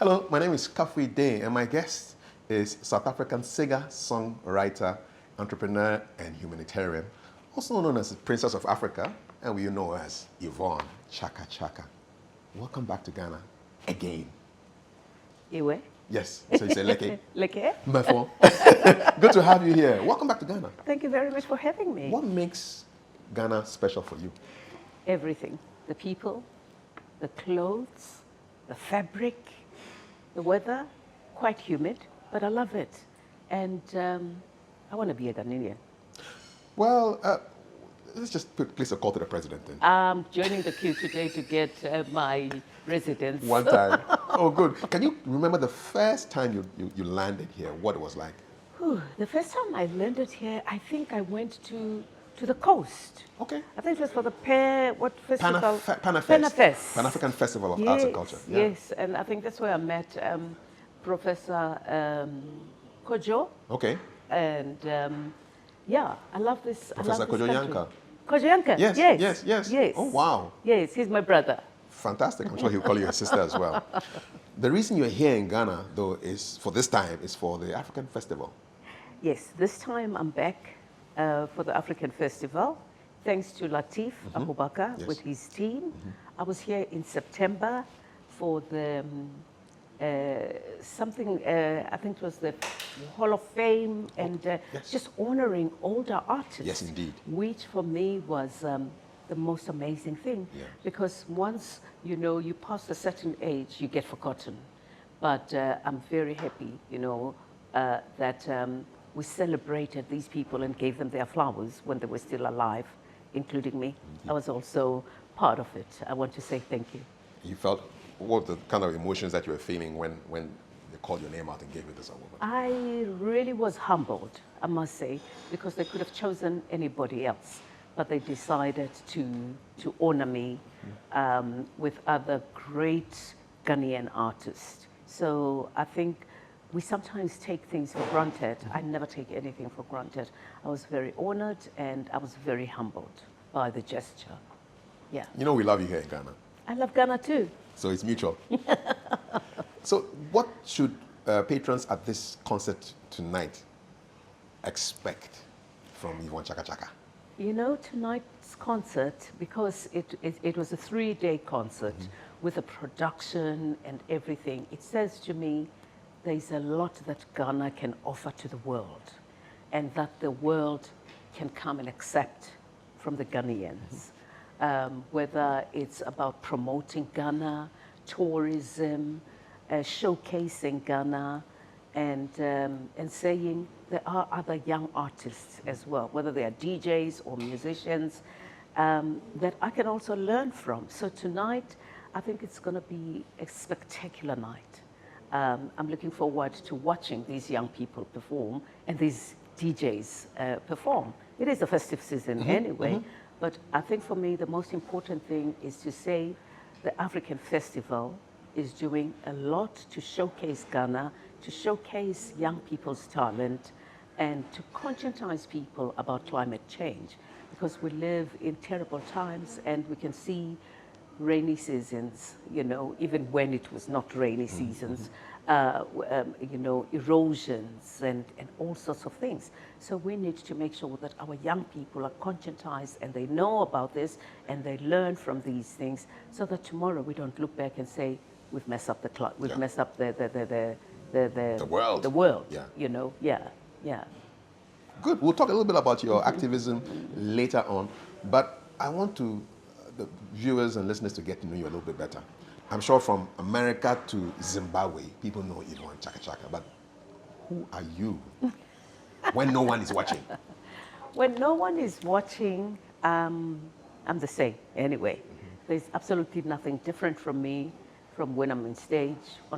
Hello, my name is Kafui Dey, and my guest is South African singer-songwriter, entrepreneur, and humanitarian, also known as the Princess of Africa, and we know her as Yvonne Chaka Chaka. Welcome back to Ghana again. Iwe? Yes, so you say Leke? Leke? Mefo. Good to have you here. Welcome back to Ghana. Thank you very much for having me. What makes Ghana special for you? Everything. The people, the clothes, the fabric, the weather, quite humid, but I love it. And I want to be a Ghanaian. Well, let's just place a call to the president then. I'm joining the queue today to get my residence. One time. Oh, good. Can you remember the first time you landed here, what it was like? The first time I landed here, I think I went to the coast. Okay. I think it was for the what festival? Panafest. Pan-African Festival of Arts and Culture. Yeah. Yes, and I think that's where I met Professor Kojo. Okay. And yeah, I love this. Professor Kojo Yanka. Kojo Yanka. Yes. Oh, wow. Yes, he's my brother. Fantastic. I'm sure he'll call you a sister as well. The reason you're here in Ghana, though, is for the African Festival. Yes, this time I'm back for the African Festival, thanks to Latif Abubakar with his team. I was here in September for the I think it was the Hall of Fame, and just honoring older artists. Yes, indeed. Which for me was the most amazing thing, because once you pass a certain age, you get forgotten. But I'm very happy, that we celebrated these people and gave them their flowers when they were still alive, including me. I was also part of it. I want to say thank you. You felt, what were the kind of emotions that you were feeling when they called your name out and gave you this award? I really was humbled, I must say, because they could have chosen anybody else, but they decided to honor me with other great Ghanaian artists. So I think we sometimes take things for granted. I never take anything for granted. I was very honored and I was very humbled by the gesture. Yeah. We love you here in Ghana. I love Ghana too. So it's mutual. So what should patrons at this concert tonight expect from Yvonne Chaka Chaka? Tonight's concert, because it was a 3-day concert with a production and everything, it says to me there's a lot that Ghana can offer to the world, and that the world can come and accept from the Ghanaians. Whether it's about promoting Ghana, tourism, showcasing Ghana, and saying there are other young artists as well, whether they are DJs or musicians, that I can also learn from. So tonight, I think it's going to be a spectacular night. I'm looking forward to watching these young people perform and these DJs perform. It is a festive season anyway, but I think for me the most important thing is to say the African Festival is doing a lot to showcase Ghana, to showcase young people's talent, and to conscientize people about climate change, because we live in terrible times and we can see rainy seasons, even when it was not rainy seasons, erosions and all sorts of things. So we need to make sure that our young people are conscientized and they know about this and they learn from these things, so that tomorrow we don't look back and say we've messed up messed up the world. The world. Yeah. Good. We'll talk a little bit about your activism later on, but I want the viewers and listeners to get to know you a little bit better. I'm sure from America to Zimbabwe, people know Yvonne Chaka Chaka, but who are you when no one is watching? When no one is watching, I'm the same anyway. There's absolutely nothing different from me from when I'm on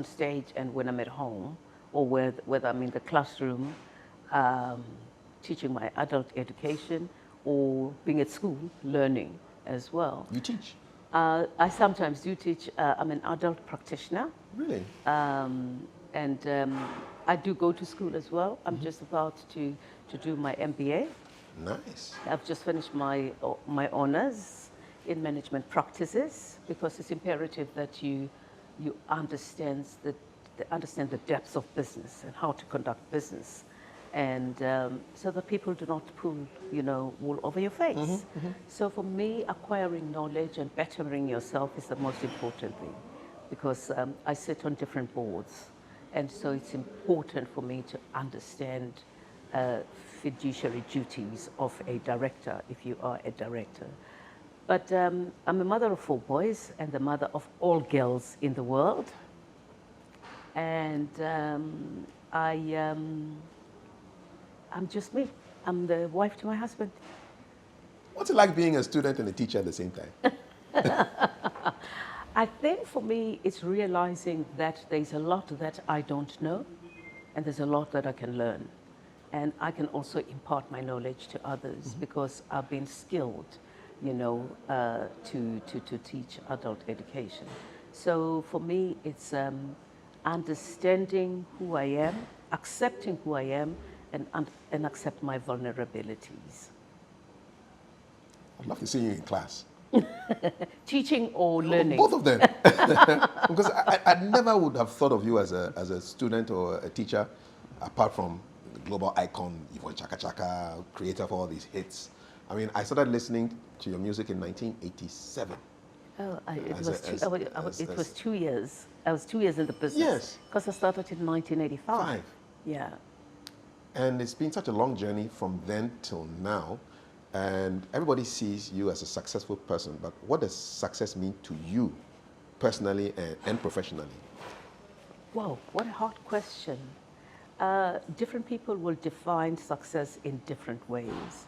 stage and when I'm at home, or whether I'm in the classroom teaching my adult education or being at school learning as well. You teach? I sometimes do teach. I'm an adult practitioner. Really? And I do go to school as well. I'm just about to do my MBA. Nice. I've just finished my honors in management practices, because it's imperative that you understand they understand the depths of business and how to conduct business. And so that people do not pull, wool over your face. So for me, acquiring knowledge and bettering yourself is the most important thing, because I sit on different boards. And so it's important for me to understand fiduciary duties of a director, if you are a director. But I'm a mother of 4 boys and the mother of all girls in the world. And I'm just me. I'm the wife to my husband. What's it like being a student and a teacher at the same time? I think for me, it's realizing that there's a lot that I don't know, and there's a lot that I can learn. And I can also impart my knowledge to others because I've been skilled, to teach adult education. So for me, it's understanding who I am, accepting who I am, and accept my vulnerabilities. I'd love to see you in class. Teaching or learning? Both of them. Because I never would have thought of you as a student or a teacher, apart from the global icon, Yvonne Chaka Chaka, creator of all these hits. I mean, I started listening to your music in 1987. Oh, it was 2 years. I was 2 years in the business. Yes. Because I started in 1985. Yeah. And it's been such a long journey from then till now. And everybody sees you as a successful person, but what does success mean to you personally and professionally? Wow, what a hard question. Different people will define success in different ways.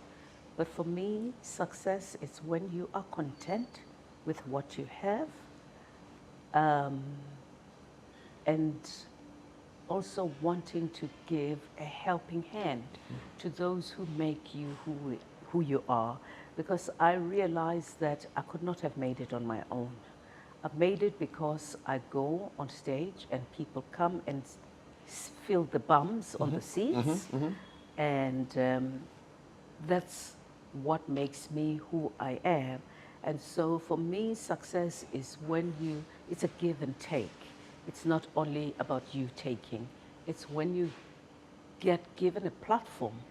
But for me, success is when you are content with what you have, and also wanting to give a helping hand to those who make you who you are, because I realized that I could not have made it on my own. I've made it because I go on stage and people come and fill the bums on the seats, and that's what makes me who I am. And so for me, success is when it's a give and take. It's not only about you taking, it's when you get given a platform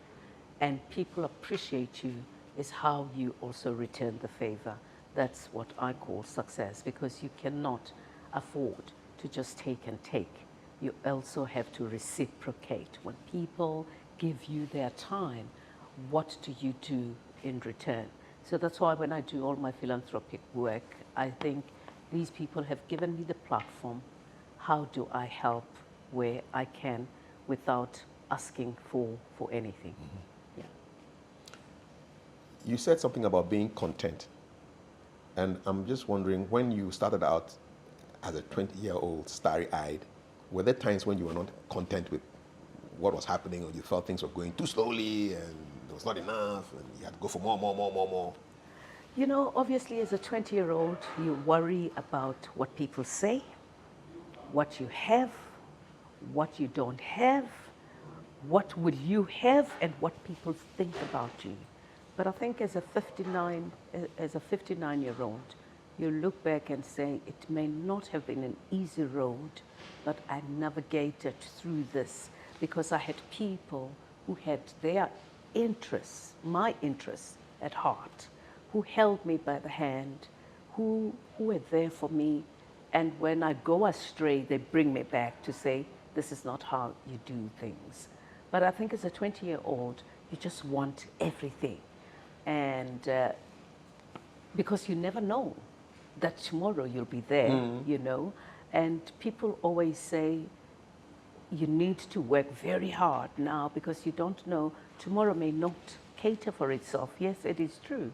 and people appreciate you, is how you also return the favor. That's what I call success, because you cannot afford to just take and take. You also have to reciprocate. When people give you their time, what do you do in return? So that's why when I do all my philanthropic work, I think these people have given me the platform. How do I help where I can without asking for anything? Yeah. You said something about being content. And I'm just wondering, when you started out as a 20-year-old, starry-eyed, were there times when you were not content with what was happening, or you felt things were going too slowly and there was not enough and you had to go for more? You know, obviously as a 20-year-old, you worry about what people say, what you have, what you don't have, what will you have, and what people think about you. But I think as a 59-year-old, you look back and say, it may not have been an easy road, but I navigated through this because I had people who had their interests, my interests at heart, who held me by the hand, who were there for me. And when I go astray, they bring me back to say, this is not how you do things. But I think as a 20-year-old, you just want everything. And because you never know that tomorrow you'll be there, you know. And people always say, you need to work very hard now because you don't know, tomorrow may not cater for itself. Yes, it is true.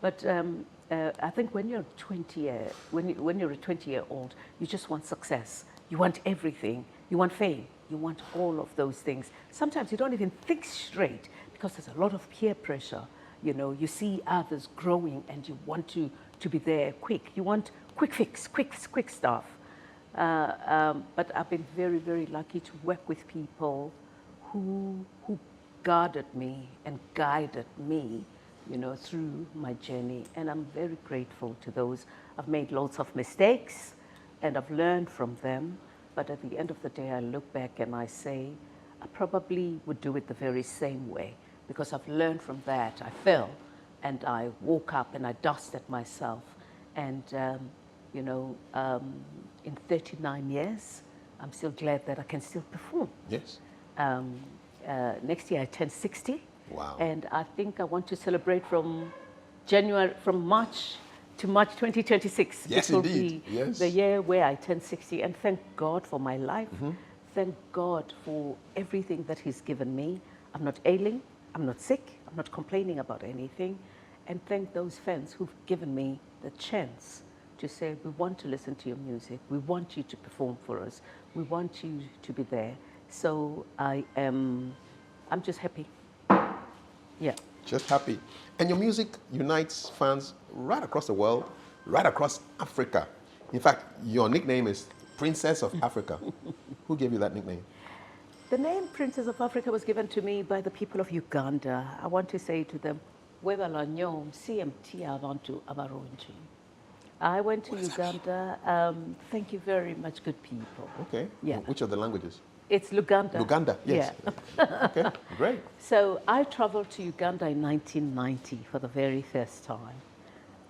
But I think when you're 20, when you're a 20-year-old, you just want success. You want everything. You want fame. You want all of those things. Sometimes you don't even think straight because there's a lot of peer pressure. You know, you see others growing and you want to be there quick. You want quick fix, quick stuff. But I've been very, very lucky to work with people who guarded me and guided me, you know, through my journey. And I'm very grateful to those. I've made lots of mistakes and I've learned from them. But at the end of the day, I look back and I say, I probably would do it the very same way, because I've learned from that. I fell and I woke up and I dusted myself. And, you know, in 39 years, I'm still glad that I can still perform. Yes. Next year I turn 60. Wow. And I think I want to celebrate from March to March 2026. Yes, It will indeed. be Yes. the year where I turn 60. And thank God for my life. Thank God for everything that He's given me. I'm not ailing. I'm not sick. I'm not complaining about anything. And thank those fans who've given me the chance to say, we want to listen to your music. We want you to perform for us. We want you to be there. So I'm just happy. Yeah. Just happy. And your music unites fans right across the world, right across Africa. In fact, your nickname is Princess of Africa. Who gave you that nickname? The name Princess of Africa was given to me by the people of Uganda. I want to say to them, I went to Uganda. Thank you very much, good people. Okay. Yeah. Which of the languages? It's Luganda. Luganda, yes. Yeah. Okay, great. So I traveled to Uganda in 1990 for the very first time.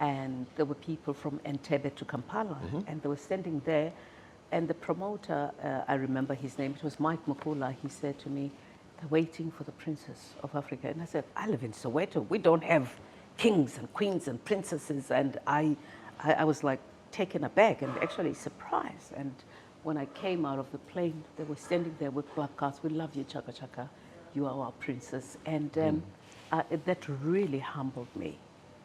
And there were people from Entebbe to Kampala, and they were standing there. And the promoter, I remember his name, it was Mike Mukula. He said to me, they're waiting for the Princess of Africa. And I said, I live in Soweto. We don't have kings and queens and princesses. And I was like taken aback and actually surprised. And when I came out of the plane, they were standing there with placards. We love you, Chaka Chaka. You are our princess. And that really humbled me.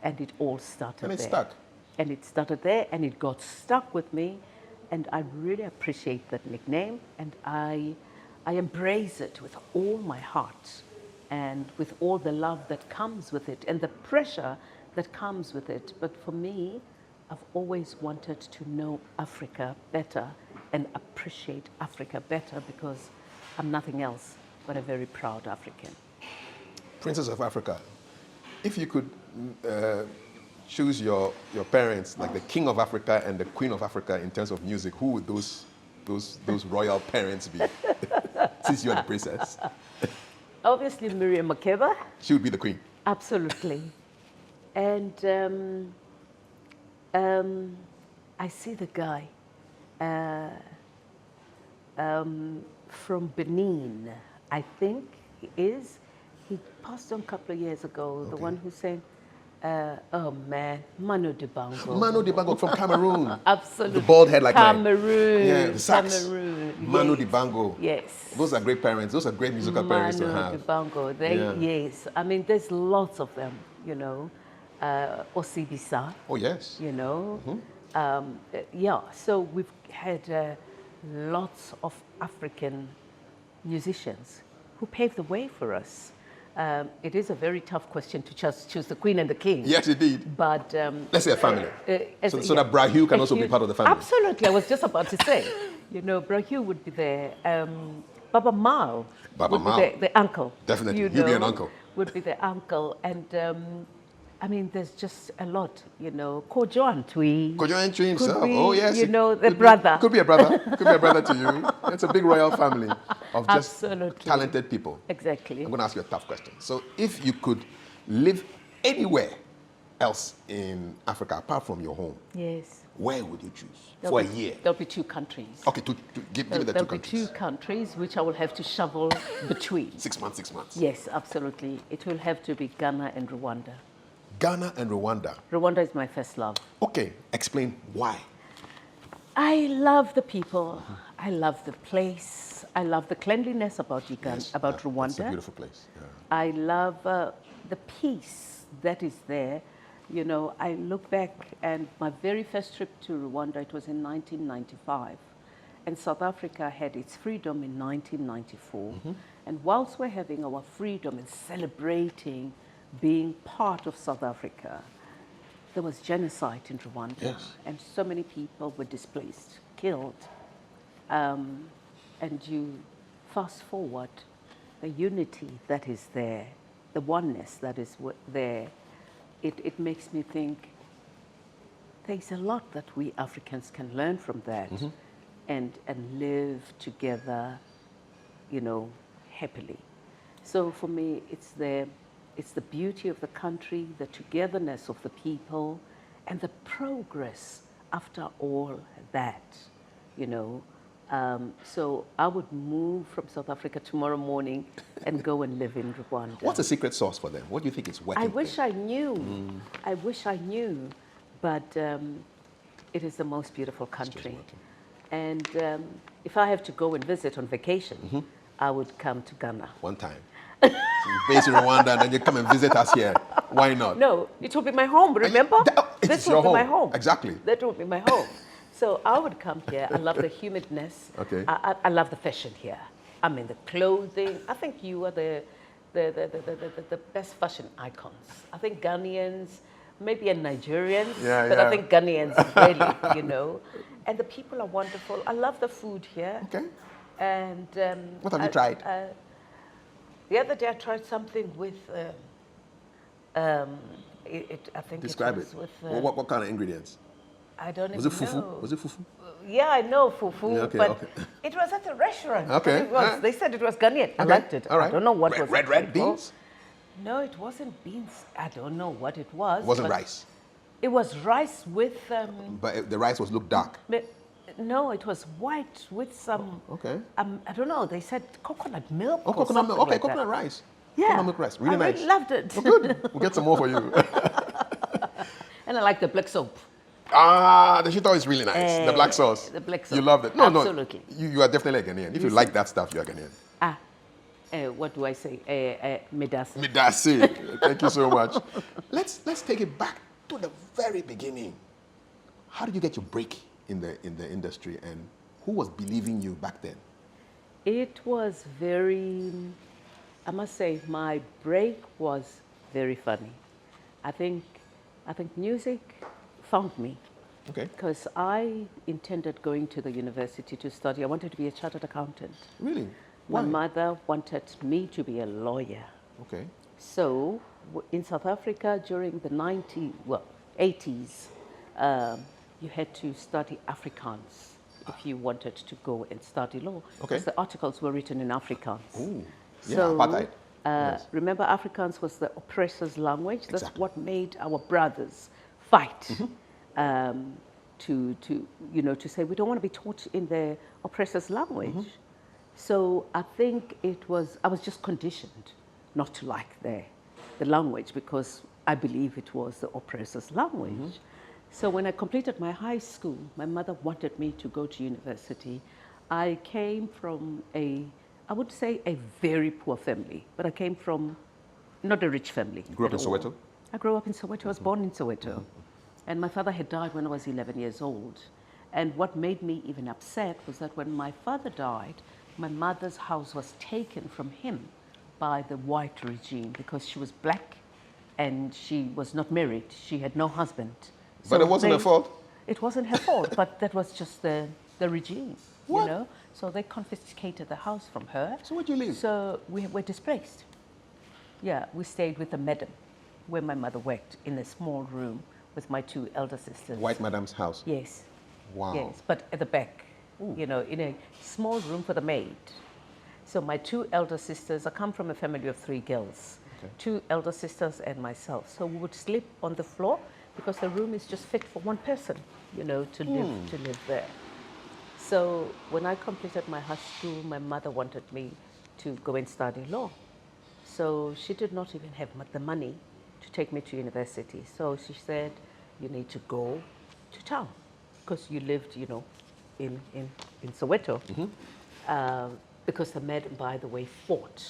And it all started there. And it stuck. And it started there, and it got stuck with me. And I really appreciate that nickname. And I embrace it with all my heart and with all the love that comes with it and the pressure that comes with it. But for me, I've always wanted to know Africa better and appreciate Africa better, because I'm nothing else but a very proud African. Princess of Africa. If you could choose your parents, like the King of Africa and the Queen of Africa in terms of music, who would those royal parents be? Since you are the princess. Obviously, Miriam Makeba. She would be the queen. Absolutely. And I see the guy from Benin, I think he is. He passed on a couple of years ago, the one who sang, oh man, Manu Dibango. Manu Dibango from Cameroon. Absolutely. The bald head like Cameroon. Yeah, the sax. Cameroon. Manu Yes. Dibango. Yes. Those are great parents. Those are great musical parents to have. Manu Dibango. Yes. I mean, there's lots of them, you know. Osibisa. Oh, yes. You know. Yeah, so we've had lots of African musicians who paved the way for us. It is a very tough question to just choose the Queen and the King. Yes, indeed. But let's say a family. So that Brahu can also be part of the family. Absolutely, I was just about to say. You know, Brahu would be there. Baba Mao would be the uncle. Definitely, you he'll be know, an uncle. Would be the uncle. And I mean, there's just a lot, you know. Kojo Antwi. Kojo Antwi himself. Oh, yes. You know, the brother. Could be a brother. Could be a brother to you. It's a big royal family of just talented people. Exactly. I'm going to ask you a tough question. So if you could live anywhere else in Africa apart from your home, yes, where would you choose for a year? There'll be 2 countries. Okay, give me the 2 countries. There'll be 2 countries which I will have to shovel between. 6 months, 6 months. Yes, absolutely. It will have to be Ghana and Rwanda. Ghana and Rwanda. Rwanda is my first love. Okay, explain why. I love the people. I love the place. I love the cleanliness about Uganda, about Rwanda. It's a beautiful place. Yeah. I love the peace that is there. You know, I look back, and my very first trip to Rwanda, it was in 1995. And South Africa had its freedom in 1994. And whilst we're having our freedom and celebrating being part of South Africa, there was genocide in Rwanda. Yes. And so many people were displaced, killed. And you fast forward, the unity that is there, the oneness that is there, it makes me think there's a lot that we Africans can learn from that. and live together, you know, happily. So for me, it's the beauty of the country, the togetherness of the people, and the progress after all that, you know. So I would move from South Africa tomorrow morning and go and live in Rwanda. What's the secret sauce for them? What do you think is working? I wish I knew. I wish I knew, but it is the most beautiful country. And if I have to go and visit on vacation, I would come to Ghana. One time. So you're based in Rwanda and then you come and visit us here. Why not? No, it will be my home, remember? This will be my home. Exactly. That will be my home. So I would come here. I love the humidness. Okay. I love the fashion here. I mean, the clothing. I think you are the best fashion icons. I think Ghanaians, maybe and Nigerians, but I think Ghanaians really, you know. And the people are wonderful. I love the food here. Okay. And what have you tried? The other day I tried something with. I think Describe it was it. with. What kind of ingredients? I don't even know. Was it fufu? know. Was it fufu? Yeah, I know fufu, Yeah, okay, but okay. it was at a restaurant. Okay. It was, they said it was Ghanaian. I liked it. All right. I don't know what was it. Red beans? No, it wasn't beans. I don't know what it was. It wasn't rice? It was rice with... but the rice looked dark? No, it was white with some... Okay. I don't know. They said coconut milk or coconut milk. something Okay, like coconut that. rice. Yeah. Coconut milk rice. Really I nice. really loved it. Oh, good. We'll get some more for you. And I like the black soap. The shito is really nice. The black sauce. The black sauce. You loved it. Absolutely. You are definitely a Ghanaian. If you like that stuff, you're a Ghanaian. What do I say? Medasi. Medasi. Thank you so much. Let's take it back to the very beginning. How did you get your break in the industry, and who was believing you back then? It was very, I must say, my break was very funny. I think music found me. Okay. Because I intended going to the university to study. I wanted to be a chartered accountant. Really? My Why? mother wanted me to be a lawyer. Okay. So in South Africa during the 80s, you had to study Afrikaans if you wanted to go and study law. Okay. Because the articles were written in Afrikaans. Ooh. Yeah, So, apartheid. Yes. remember, Afrikaans was the oppressor's language. That's Exactly. what made our brothers fight to say we don't want to be taught in the oppressor's language. So I think I was just conditioned not to like the language because I believe it was the oppressor's language. So when I completed my high school, my mother wanted me to go to university. I came from I would say a very poor family, but I came from not a rich family. You grew up in at all. Soweto? I grew up in Soweto. I was born in Soweto. And my father had died when I was 11 years old. And what made me even upset was that when my father died, my mother's house was taken from him by the white regime because she was black and she was not married. She had no husband. But it wasn't her fault? It wasn't her fault, but that was just the regime, What? you know. So they confiscated the house from her. So where'd you live? So we were displaced. Yeah, we stayed with the madam where my mother worked in a small room with my two elder sisters. White madam's house? Yes. Wow. Yes, but at the back, you know, in a small room for the maid. So my two elder sisters, I come from a family of 3 girls, two elder sisters and myself. So we would sleep on the floor because the room is just fit for one person, you know, to live there. So when I completed my high school, my mother wanted me to go and study law. So she did not even have the money to take me to university. So she said, you need to go to town because you lived, you know, in Soweto. Because the madam, by the way, fought.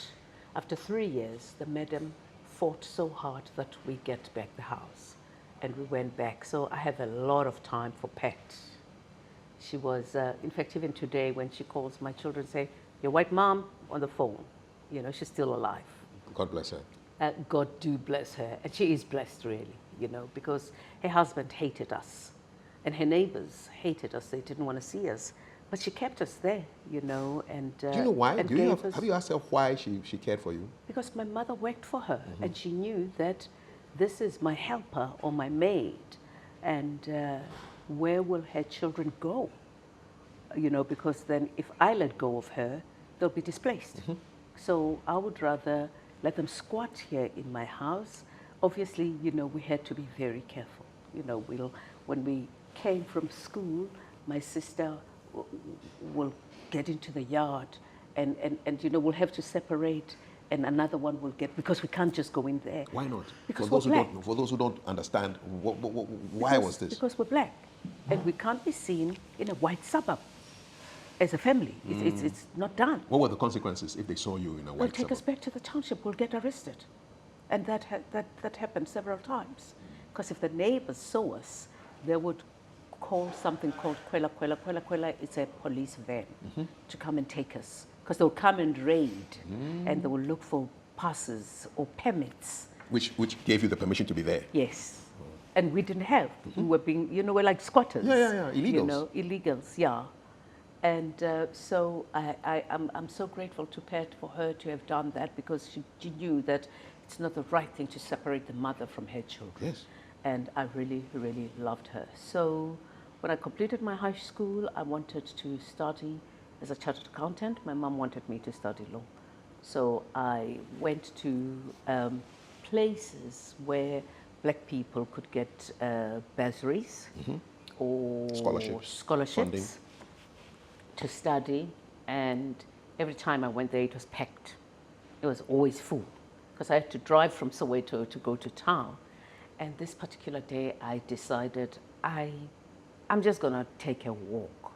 After 3 years, the madam fought so hard that we get back the house. And we went back. So I have a lot of time for Pat. She was, in fact, even today when she calls my children, say, your white mom on the phone. You know, she's still alive. God bless her. God do bless her. And she is blessed, really, you know, because her husband hated us. And her neighbors hated us. They didn't want to see us. But she kept us there, you know. And do you know why? and Have you asked her why she cared for you? Because my mother worked for her. And she knew that this is my helper or my maid. And where will her children go? you know, because then if I let go of her, they'll be displaced. So I would rather let them squat here in my house. Obviously, you know, we had to be very careful. You know, when we came from school, my sister will get into the yard and you know, we'll have to separate, and another one will get, because we can't just go in there. Why not? Because for those who don't understand, why was this? Because we're black, and we can't be seen in a white suburb as a family. It's not done. What were the consequences if they saw you in a white They'll take suburb? us back to the township. We'll get arrested. And that happened several times. Because if the neighbors saw us, they would call something called Kwela Kwela. Kwela Kwela is a police van to come and take us. Because they'll come and raid, and they will look for passes or permits. Which gave you the permission to be there? Yes. And we didn't have. We were being, you know, we're like squatters. Yeah. Illegals. You know, illegals, yeah. And so I'm so grateful to Pat for her to have done that, because she knew that it's not the right thing to separate the mother from her children. Yes. And I really, really loved her. So when I completed my high school, I wanted to study as a chartered accountant. My mom wanted me to study law. So I went to places where black people could get bursaries or scholarships funding to study. And every time I went there, it was packed. It was always full, because I had to drive from Soweto to go to town. And this particular day, I decided I'm just going to take a walk.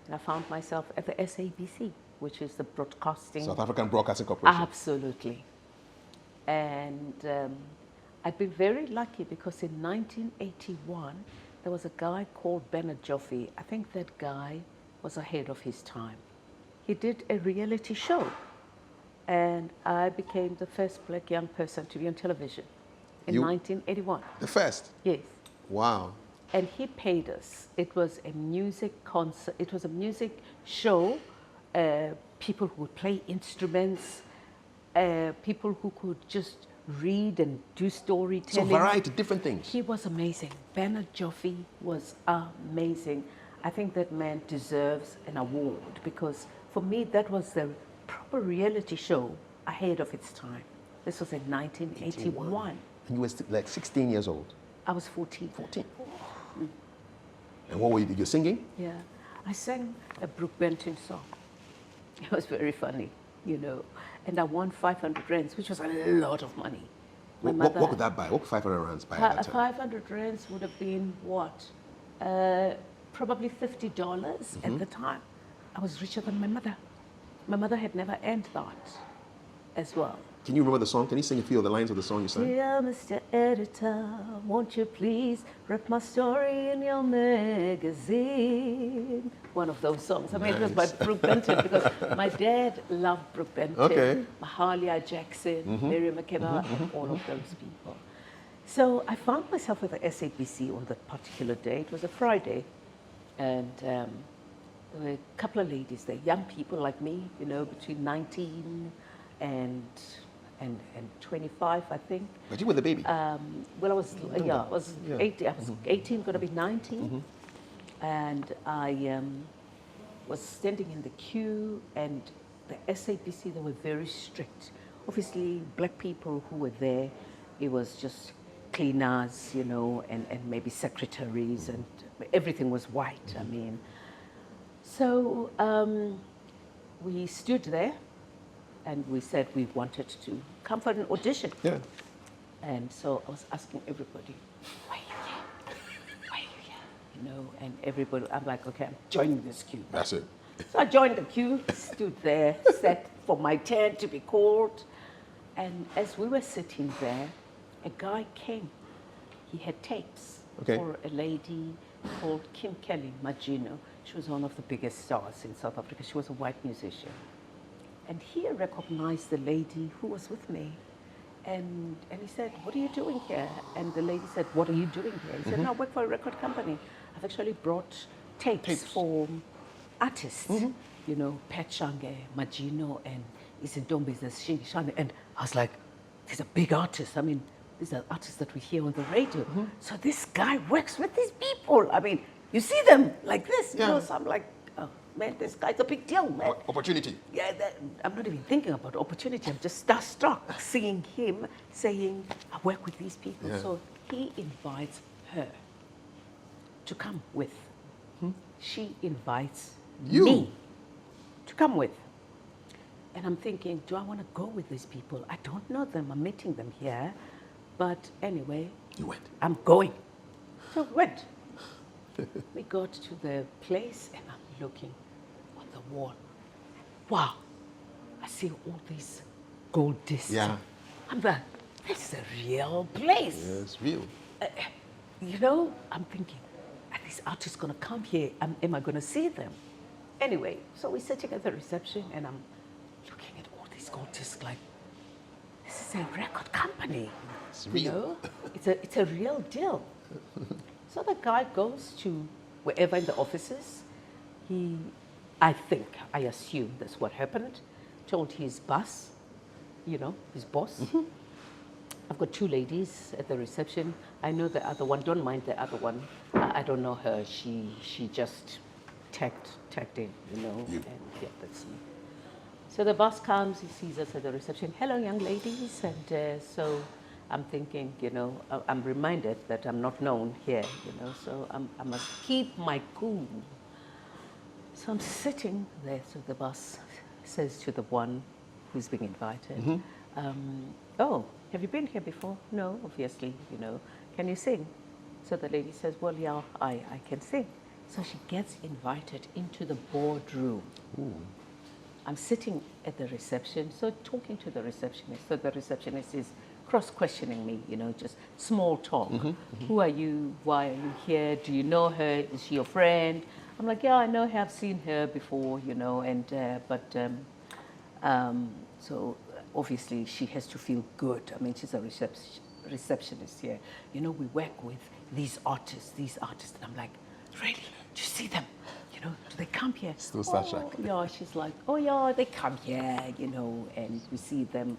And I found myself at the SABC, which is the broadcasting... South African Broadcasting Corporation. Absolutely. And I've been very lucky, because in 1981, there was a guy called Bernard Joffe. I think that guy was ahead of his time. He did a reality show, and I became the first black young person to be on television in 1981. The first? Yes. Wow. And he paid us. It was a music concert. It was a music show. People who would play instruments, people who could just read and do storytelling. So variety, different things. He was amazing. Bernard Joffe was amazing. I think that man deserves an award, because for me, that was the proper reality show ahead of its time. This was in 1981. And you were like 16 years old? I was 14. 14. And what were you, you singing? Yeah. I sang a Brooke Benton song. It was very funny, you know. And I won 500 rands, which was a lot of money. What would that buy? What 500 rands buy at that time? 500 rands would have been what? Probably $50 at the time. I was richer than my mother. My mother had never earned that as well. Can you remember the song? Can you sing a few of the lines of the song you sang? Dear Mr. Editor, won't you please write my story in your magazine? One of those songs. I mean, it was by Brooke Benton, because my dad loved Brooke Benton, Okay. Mahalia Jackson, Miriam Makeba, all of those people. So I found myself at the SABC on that particular day. It was a Friday, and there were a couple of ladies there, young people like me, you know, between 19 and 25, I think. But you were the baby. Well, I was 80. I was 18, going to be 19. And I was standing in the queue, and the SABC, they were very strict. Obviously, black people who were there, it was just cleaners, you know, and maybe secretaries, and everything was white, I mean. So we stood there, and we said we wanted to come for an audition. Yeah. And so I was asking everybody, why are you here? Why are you here? You know, and everybody, I'm like, okay, I'm joining this queue. That's it. So I joined the queue, stood there, sat for my turn to be called. And as we were sitting there, a guy came. He had tapes for a lady called Kim Kelly Magino. She was one of the biggest stars in South Africa. She was a white musician. And he recognized the lady who was with me. And he said, what are you doing here? And the lady said, what are you doing here? He said, no, I work for a record company. I've actually brought tapes. For artists, you know, Pat Shange, Magino, and Isintombi, Shani. And I was like, these are big artists. I mean, these are artists that we hear on the radio. So this guy works with these people. I mean, you see them like this, you know, so I'm like, oh, man, this guy's a big deal, man. Opportunity. Yeah, I'm not even thinking about opportunity. I'm just starstruck seeing him saying, I work with these people. Yeah. So he invites her to come with. She invites me to come with. And I'm thinking, do I want to go with these people? I don't know them. I'm meeting them here. But anyway, You went. I'm going. So we went. We got to the place and I'm looking on the wall. Wow, I see all these gold discs. Yeah. I'm like, this is a real place. Yeah, it's real. You know, I'm thinking, are these artists going to come here? Am I going to see them? Anyway, so we're sitting at the reception and I'm looking at all these gold discs like, this is a record company. It's real. You know, it's a real deal. So the guy goes to wherever in the offices. I assume that's what happened, told his boss, you know, his boss. I've got two ladies at the reception. I know the other one, don't mind the other one. I don't know her, she just tagged in, you know, and yeah, that's me. So the boss comes, he sees us at the reception. Hello, young ladies, and so I'm thinking, you know, I'm reminded that I'm not known here, you know, so I must keep my cool. So I'm sitting there, so the boss says to the one who's being invited, oh, have you been here before? No, obviously, you know. Can you sing? So the lady says, well, yeah, I can sing. So she gets invited into the boardroom. Ooh. I'm sitting at the reception, so talking to the receptionist. So the receptionist is cross-questioning me, you know, just small talk. Who are you? Why are you here? Do you know her? Is she your friend? I'm like, yeah, I know her. I've seen her before, you know, and so obviously she has to feel good. I mean, she's a receptionist here. You know, we work with these artists. And I'm like, really? Do you see them? You know, do they come here? Still starstruck. Yeah, she's like, oh yeah, they come here, you know, and we see them.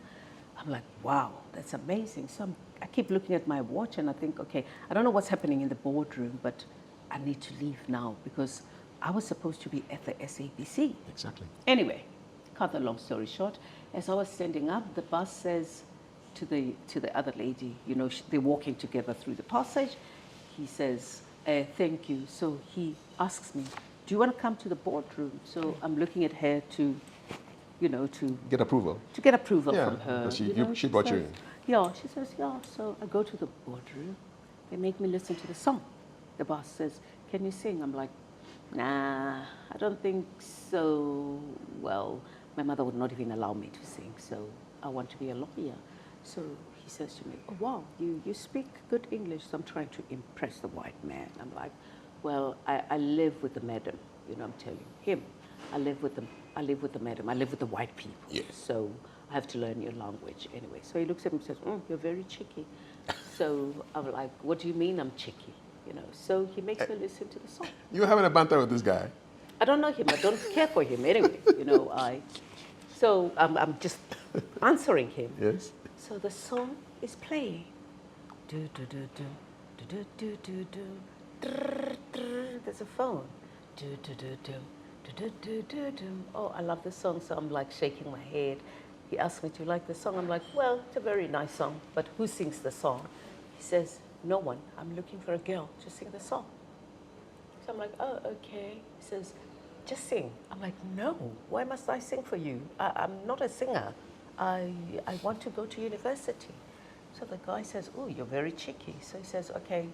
I'm like, wow, that's amazing. So I keep looking at my watch and I think, okay, I don't know what's happening in the boardroom, but I need to leave now because I was supposed to be at the SABC. Exactly. Anyway, cut the long story short, as I was standing up, the boss says to the other lady, you know, they're walking together through the passage. He says, thank you. So he asks me, do you want to come to the boardroom? So I'm looking at her to, you know, to Get approval. from her. She brought you in. Yeah, she says, yeah. So I go to the boardroom. They make me listen to the song. The boss says, can you sing? I'm like, nah, I don't think so. Well, my mother would not even allow me to sing, so I want to be a lawyer. So he says to me, oh, wow, you speak good English. So I'm trying to impress the white man. I'm like, well, I live with the madam, you know, I'm telling him. I live with the madam. I live with the white people. Yes. So I have to learn your language anyway. So he looks at me and says, you're very cheeky. So I'm like, what do you mean I'm cheeky? You know, so he makes me listen to the song. You were having a banter with this guy? I don't know him. I don't care for him anyway. You know, so I'm just answering him. Yes. So the song is playing. Do do do do do do do do. There's a phone. Do do do do do do do do. Oh, I love this song. So I'm like shaking my head. He asked me, do you like the song? I'm like, well, it's a very nice song, but who sings the song? He says, no one. I'm looking for a girl to sing the song. So I'm like, oh, okay. He says, just sing. I'm like, no, why must I sing for you? I'm not a singer. I want to go to university. So the guy says, oh, you're very cheeky. So he says, okay,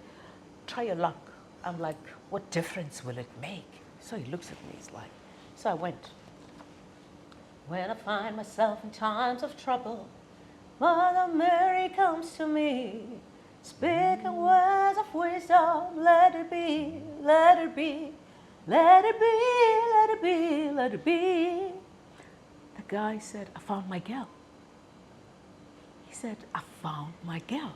try your luck. I'm like, what difference will it make? So he looks at me, he's like, so I went. When I find myself in times of trouble, Mother Mary comes to me, speaking words of wisdom, let it be, let it be, let it be, let it be, let it be. The guy said, I found my girl. He said, I found my girl.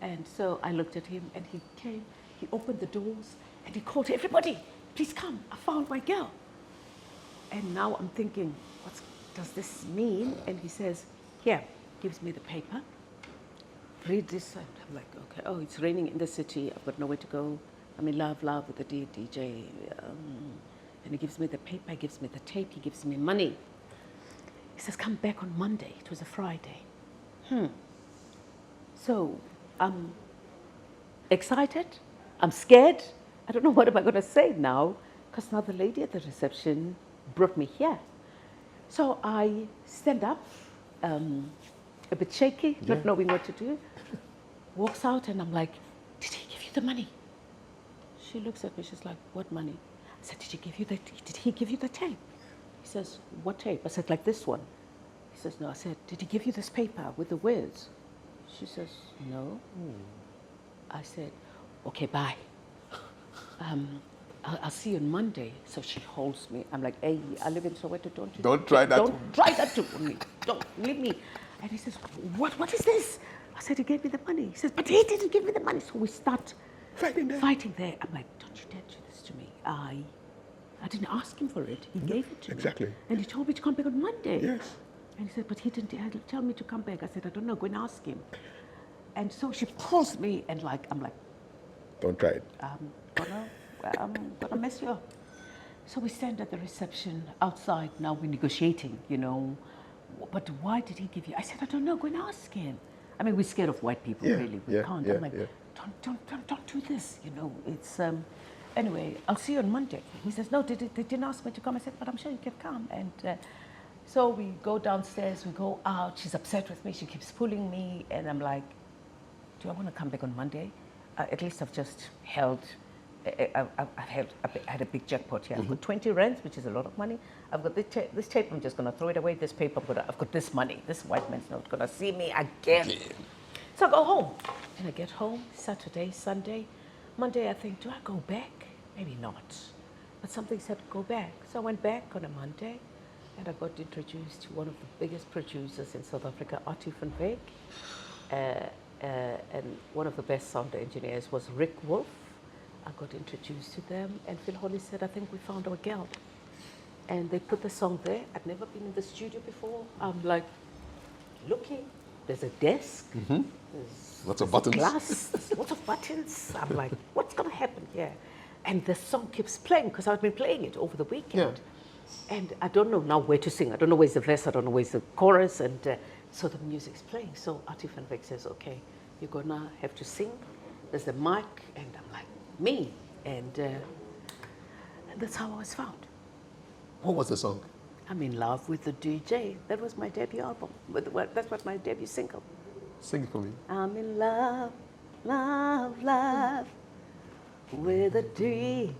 And so I looked at him and he came, he opened the doors and he called everybody, please come, I found my girl. And now I'm thinking, what does this mean? And he says, here, gives me the paper. Read this. And I'm like, okay, oh, it's raining in the city. I've got nowhere to go. I'm in love with the DJ. And he gives me the paper, he gives me the tape, he gives me money. He says, come back on Monday. It was a Friday. So I'm excited. I'm scared. I don't know what am I going to say now, because now the lady at the reception brought me here. So I stand up, a bit shaky, not knowing what to do. Walks out and I'm like, did he give you the money? She looks at me, she's like, what money? I said, did he give you the tape? He says, what tape? I said, like this one. He says, no. I said, did he give you this paper with the words? She says, no. I said, okay, bye. I'll see you on Monday. So she holds me. I'm like, hey, I live in Soweto, Don't try that. Don't try that to me. Don't leave me. And he says, what is this? I said, he gave me the money. He says, but he didn't give me the money. So we start fighting there. I'm like, don't you dare do this to me. I didn't ask him for it. He gave it to me. Exactly. And he told me to come back on Monday. Yes. And he said, but he didn't tell me to come back. I said, I don't know, go and ask him. And so she pulls me and I'm like, don't try it. I'm gonna mess you up. So we stand at the reception outside. Now we're negotiating, But why did he give you? I said, I don't know, go and ask him. I mean, we're scared of white people, really. We can't. I'm like, don't do this, It's anyway, I'll see you on Monday. He says, no, they didn't ask me to come. I said, but I'm sure you can come. And so we go downstairs, we go out. She's upset with me. She keeps pulling me. And I'm like, do I want to come back on Monday? At least I've just held, I had a big jackpot here. I've got 20 rands, which is a lot of money. I've got this tape, I'm just going to throw it away. This paper, I've got this money. This white man's not going to see me again. So I go home. And I get home, Saturday, Sunday. Monday, I think, do I go back? Maybe not. But something said, go back. So I went back on a Monday, and I got introduced to one of the biggest producers in South Africa, Artie van Wyk. And one of the best sound engineers was Rick Wolf. I got introduced to them, and Phil Holly said, I think we found our girl. And they put the song there. I'd never been in the studio before. I'm like, looking, there's a desk, there's lots of buttons. Glass, there's lots of buttons. I'm like, what's going to happen here? And the song keeps playing, because I've been playing it over the weekend. Yeah. And I don't know now where to sing. I don't know where's the verse, I don't know where's the chorus, and so the music's playing. So Artie van Wyk says, okay, you're gonna have to sing. There's the mic, and I'm like, me. And that's how I was found. What was the song? I'm in love with the DJ. That was my debut album. That's what my debut single. Sing it for me. I'm in love, love, love with a DJ.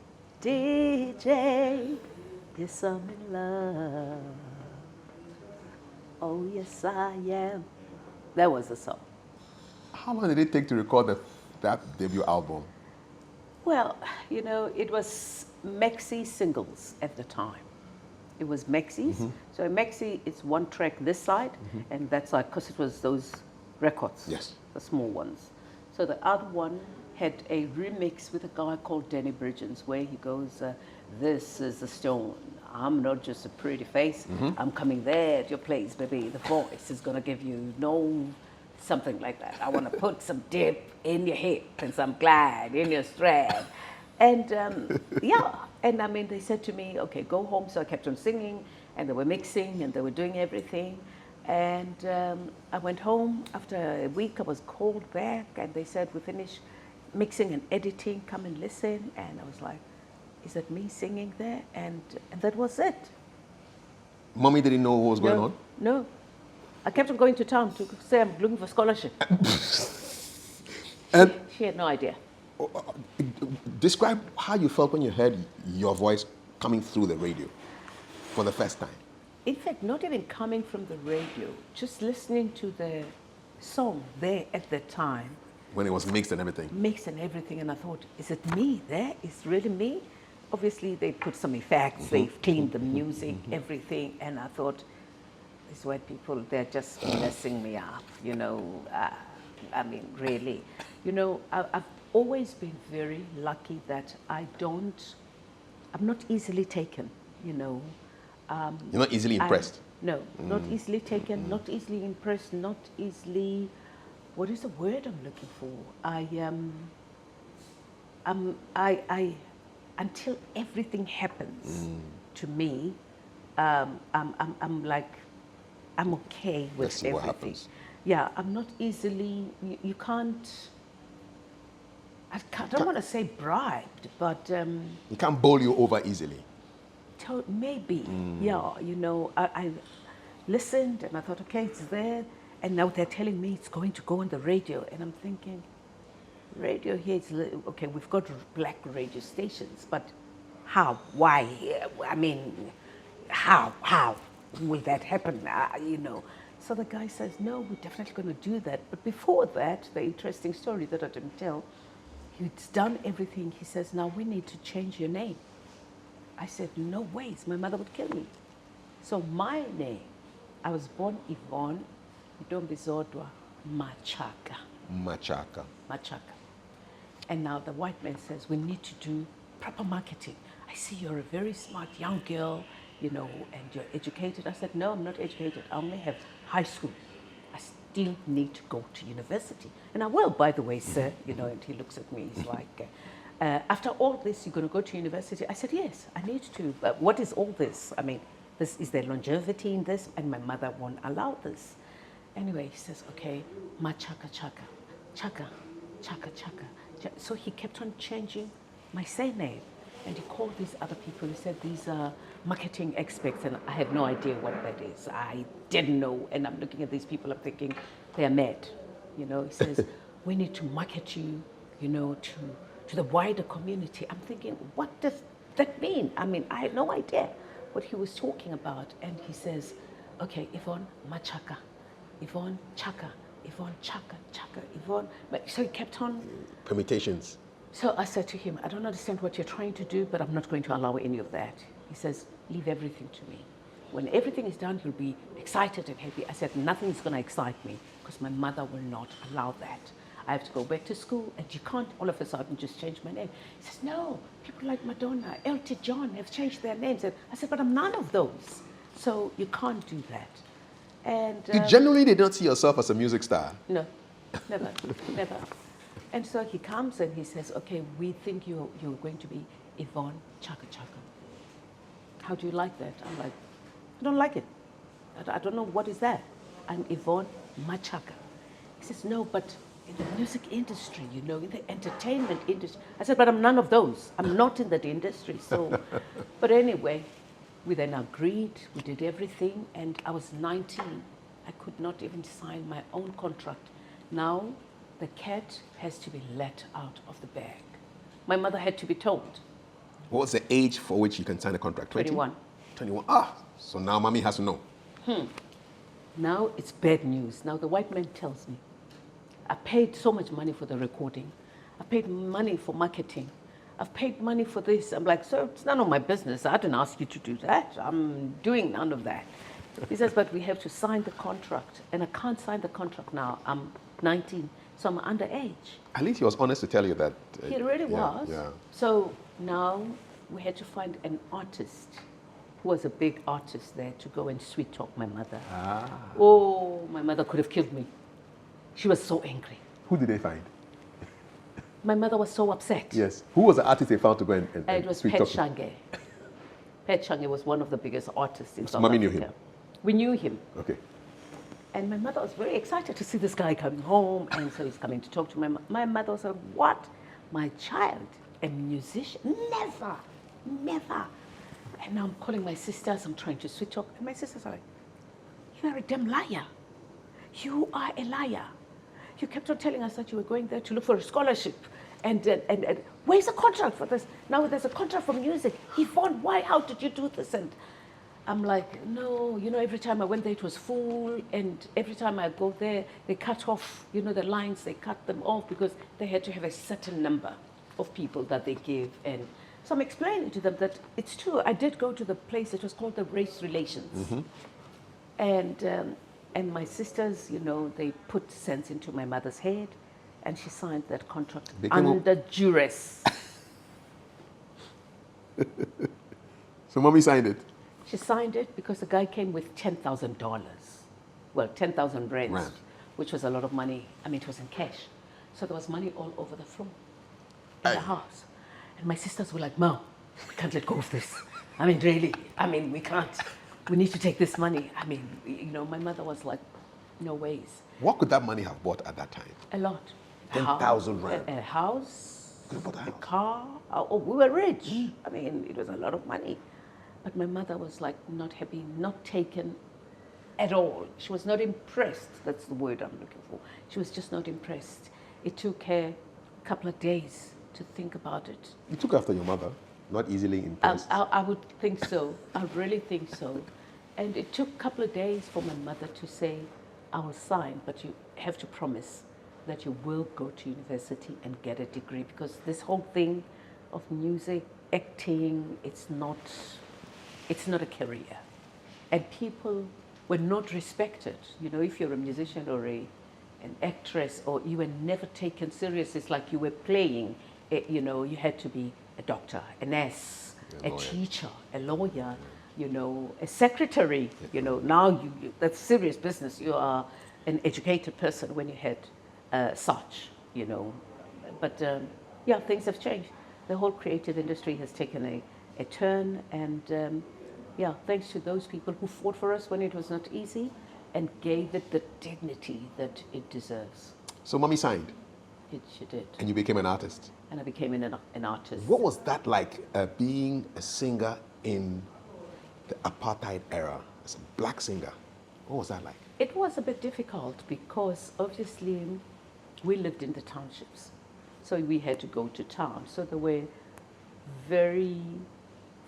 Yes, I'm in love. Oh, yes, I am. That was the song. How long did it take to record that debut album? Well, it was maxi singles at the time. It was maxis. So a maxi is one track this side, and that side, because it was those records, yes, the small ones. So the other one had a remix with a guy called Danny Bridgens, where he goes, this is the stone. I'm not just a pretty face. I'm coming there at your place, baby. The voice is going to give you something like that. I want to put some dip in your hip and some glide in your strap. And and I mean, they said to me, okay, go home. So I kept on singing, and they were mixing, and they were doing everything. And I went home. After a week, I was called back, and they said, we finished mixing and editing, come and listen. And I was like, is that me singing there? And that was it. Mommy didn't know what was going on? No. I kept on going to town to say I'm looking for scholarship. And she had no idea. Describe how you felt when you heard your voice coming through the radio for the first time. In fact, not even coming from the radio, just listening to the song there at the time. When it was mixed and everything. Mixed and everything, and I thought, is it me there? Is it really me? Obviously, they put some effects, they've cleaned the music, everything, and I thought, these white people, they're just messing me up, I mean, really. I've always been very lucky that I'm not easily taken, You're not easily impressed? No, not easily taken, not easily impressed, not easily, what is the I until everything happens to me, I'm like, I'm okay with Let's see everything. what happens. Yeah, I'm not easily, you can't, I don't want to say bribed, but He can't bowl you over easily. maybe, yeah, you know, I listened and I thought, okay, it's there, and now they're telling me it's going to go on the radio, and I'm thinking, radio here, okay, we've got black radio stations, but how, why, I mean, how will that happen, you know? So the guy says, no, we're definitely going to do that. But before that, the interesting story that I didn't tell, he'd done everything. He says, now we need to change your name. I said, no ways, my mother would kill me. So my name, I was born Yvonne Ntombizodwa Machaka. Machaka. Machaka. And now the white man says, we need to do proper marketing. I see you're a very smart young girl, you know, and you're educated. I said, no, I'm not educated. I only have high school. I still need to go to university. And I will, by the way, sir, you know, and he looks at me, he's like, after all this, you're going to go to university? I said, yes, I need to. But what is all this? I mean, is there longevity in this? And my mother won't allow this. Anyway, he says, okay, Chaka Chaka, Chaka, Chaka Chaka. So he kept on changing my surname. And he called these other people, he said, these are marketing experts, and I had no idea what that is. I didn't know, and I'm looking at these people, I'm thinking, they're mad. You know, he says, we need to market you, you know, to the wider community. I'm thinking, what does that mean? I mean, I had no idea what he was talking about. And he says, okay, Yvonne Machaka, Yvonne Chaka, Yvonne Chaka Chaka, Yvonne. So he kept on. Permutations. So I said to him, I don't understand what you're trying to do, but I'm not going to allow any of that. He says, leave everything to me. When everything is done, you'll be excited and happy. I said, nothing's going to excite me because my mother will not allow that. I have to go back to school, and you can't all of a sudden just change my name. He says, no, people like Madonna, Elton John have changed their names. I said, but I'm none of those. So you can't do that. And You generally did not see yourself as a music star? No, never, never. And so he comes and he says, okay, we think you're going to be Yvonne Chaka Chaka. How do you like that? I'm like, I don't like it. I don't know, what is that? I'm Yvonne Machaka. He says, no, but in the music industry, you know, in the entertainment industry. I said, but I'm none of those. I'm not in that industry. So, but anyway, we then agreed, we did everything, and I was 19. I could not even sign my own contract. Now, the cat has to be let out of the bag. My mother had to be told. What was the age for which you can sign a contract? 21. 21. Ah, so now mommy has to know. Now it's bad news. Now the white man tells me, I paid so much money for the recording. I paid money for marketing. I've paid money for this. I'm like, sir, it's none of my business. I didn't ask you to do that. I'm doing none of that. He says, but we have to sign the contract. And I can't sign the contract now. I'm 19. So I'm underage. At least he was honest to tell you that. He really was. Yeah. So now we had to find an artist who was a big artist there to go and sweet talk my mother. Ah. Oh, my mother could have killed me. She was so angry. Who did they find? My mother was so upset. Yes. Who was the artist they found to go and It was sweet Pet talk? Shange. Pet Shange was one of the biggest artists in South Mommy Africa. knew him? We knew him. Okay. And my mother was very excited to see this guy coming home, and so he's coming to talk to my mother. My mother was like, what? My child, a musician? Never, never. And now I'm calling my sisters, I'm trying to switch off, and my sisters are like, you are a damn liar. You are a liar. You kept on telling us that you were going there to look for a scholarship, and where's the contract for this? Now there's a contract for music. Yvonne, why, how did you do this? And I'm like, no, you know, every time I went there, it was full, and every time I go there, they cut off, you know, the lines, they cut them off because they had to have a certain number of people that they give. And so I'm explaining to them that it's true. I did go to the place, it was called the Race Relations. Mm-hmm. And my sisters, you know, they put sense into my mother's head, and she signed that contract under duress. So mommy signed it? She signed it because the guy came with $10,000. Well, 10,000 rands, which was a lot of money. I mean, it was in cash. So there was money all over the floor in the house. And my sisters were like, Mom, we can't let go of this. I mean, really, I mean, we can't. We need to take this money. I mean, you know, my mother was like, no ways. What could that money have bought at that time? A lot. 10,000 rand. A house, Could have bought a a house. car. Oh, we were rich. I mean, it was a lot of money. But my mother was like not happy, not taken at all. She was not impressed. That's the word I'm looking for. She was just not impressed. It took her a couple of days to think about it. You took after your mother, not easily impressed. I would think so. I really think so. And it took a couple of days for my mother to say, I will sign, but you have to promise that you will go to university and get a degree, because this whole thing of music, acting, it's not a career. And people were not respected. You know, if you're a musician or an actress, or you were never taken serious, it's like you were playing. You know, you had to be a doctor, a nurse, a teacher, a lawyer, you know, a secretary. You know, now that's serious business. You are an educated person when you had such, you know. But yeah, things have changed. The whole creative industry has taken a turn, and yeah, thanks to those people who fought for us when it was not easy and gave it the dignity that it deserves. So mommy signed, She did. and you became an artist. And I became an artist. What was that like, being a singer in the apartheid era, as a black singer? What was that like? It was a bit difficult because obviously we lived in the townships. So we had to go to town. So there were very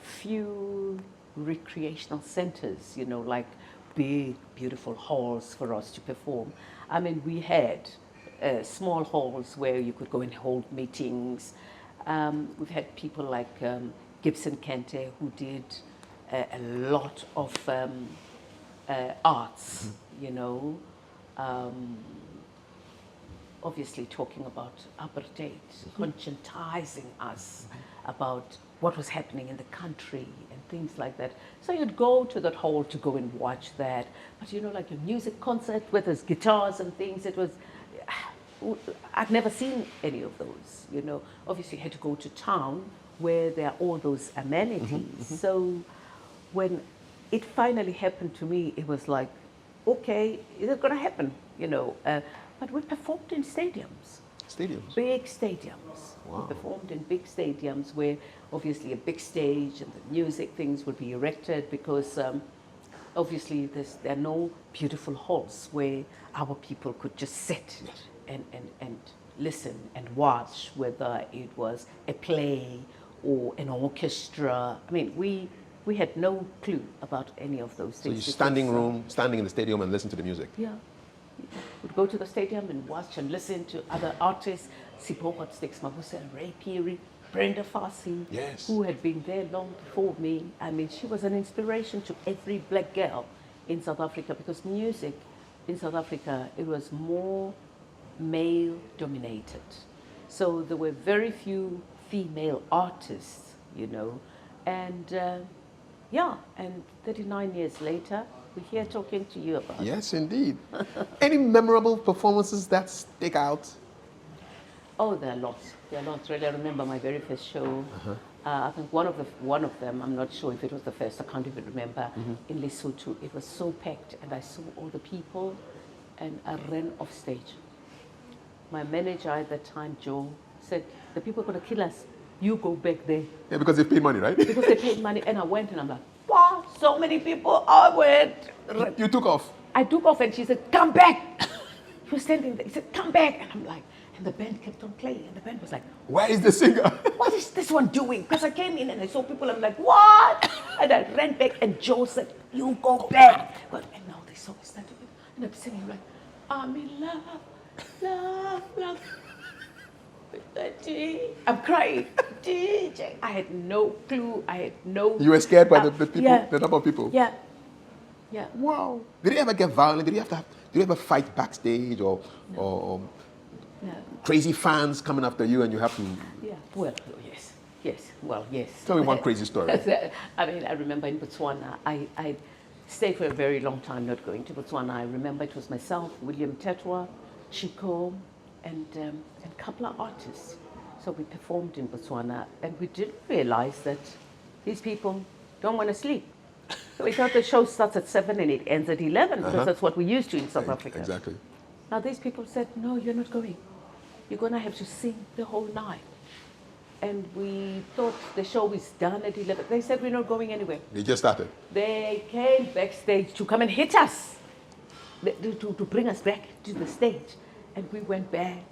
few recreational centers, you know, like big, beautiful halls for us to perform. I mean, we had small halls where you could go and hold meetings. We've had people like Gibson Kente, who did a lot of arts, you know. Obviously talking about apartheid, conscientizing us about what was happening in the country and things like that. So you'd go to that hall to go and watch that. But you know, like a music concert where there's guitars and things, it was, I'd never seen any of those, you know. Obviously you had to go to town where there are all those amenities. So when it finally happened to me, it was like, okay, is it gonna happen, you know? But we performed in stadiums. Stadiums? Big stadiums. Wow. We performed in big stadiums where obviously a big stage and the music things would be erected, because obviously there are no beautiful halls where our people could just sit and listen and watch, whether it was a play or an orchestra. I mean, we had no clue about any of those So things. you standing in the stadium and listen to the music? Yeah. We'd go to the stadium and watch and listen to other artists, Sipho Sticks Mabuse, Ray Peary, Brenda Fassie, Yes. who had been there long before me. I mean, she was an inspiration to every black girl in South Africa, because music in South Africa, it was more male dominated. So there were very few female artists, you know, and yeah, and 39 years later, we're here talking to you about it. Yes, indeed. Any memorable performances that stick out? Oh, there are lots. There are lots. Really, I remember my very first show. I think one of them. I'm not sure if it was the first. I can't even remember. In Lesotho, it was so packed, and I saw all the people, and I ran off stage. My manager at that time, Joe, said, "The people are going to kill us. You go back there." Yeah, because they paid money, right? Because they paid money, and I went, and I'm like, wow, so many people. I went. You took off. I took off, and she said, "Come back." He was standing there. He said, "Come back," and I'm like, and the band kept on playing, and the band was like, Where is the singer? "What is this one doing?" Because I came in and I saw people. I'm like, "What?" And I ran back, and Joe said, "You go back." But and now they saw me standing, and I'm singing like, "I'm in love, love, love." I'm crying. DJ. I had no clue. I had no. You were scared by the people, yeah. the number of people? Yeah. Yeah. Wow. Did you ever get violent? Did you ever fight backstage, or No. crazy fans coming after you and you have to? Yeah. Well, yes. Yes. Well, yes. Tell me one crazy story. I mean, I remember in Botswana, I stayed for a very long time not going to Botswana. I remember it was myself, William Tetwa, Chico, and a couple of artists. So we performed in Botswana, and we didn't realize that these people don't want to sleep. So we thought the show starts at 7 and it ends at 11, because that's what we used to in South Africa. Exactly. Now these people said, no, you're not going. You're going to have to sing the whole night. And we thought the show is done at 11. They said, we're not going anywhere. They just started. They came backstage to come and hit us, to bring us back to the stage. And we went back.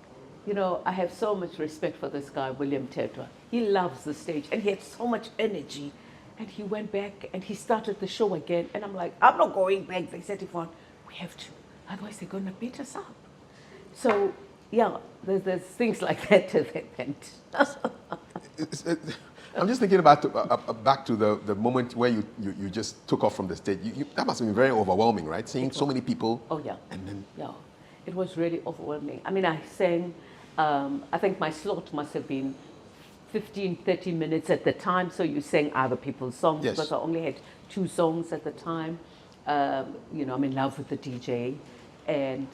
You know, I have so much respect for this guy, William Tetwa. He loves the stage, and he had so much energy. And he went back, and he started the show again. And I'm like, I'm not going back. They said, Yvonne, we have to. Otherwise, they're going to beat us up. So, yeah, there's things like that to the event. I'm just thinking about back to the moment where you just took off from the stage. That must have been very overwhelming, right? Seeing so many people. Oh, yeah. And then... Yeah, it was really overwhelming. I mean, I sang, I think my slot must have been 15, 30 minutes at the time. So you sang other people's songs, yes. because I only had 2 songs at the time. You know, I'm in love with the DJ. And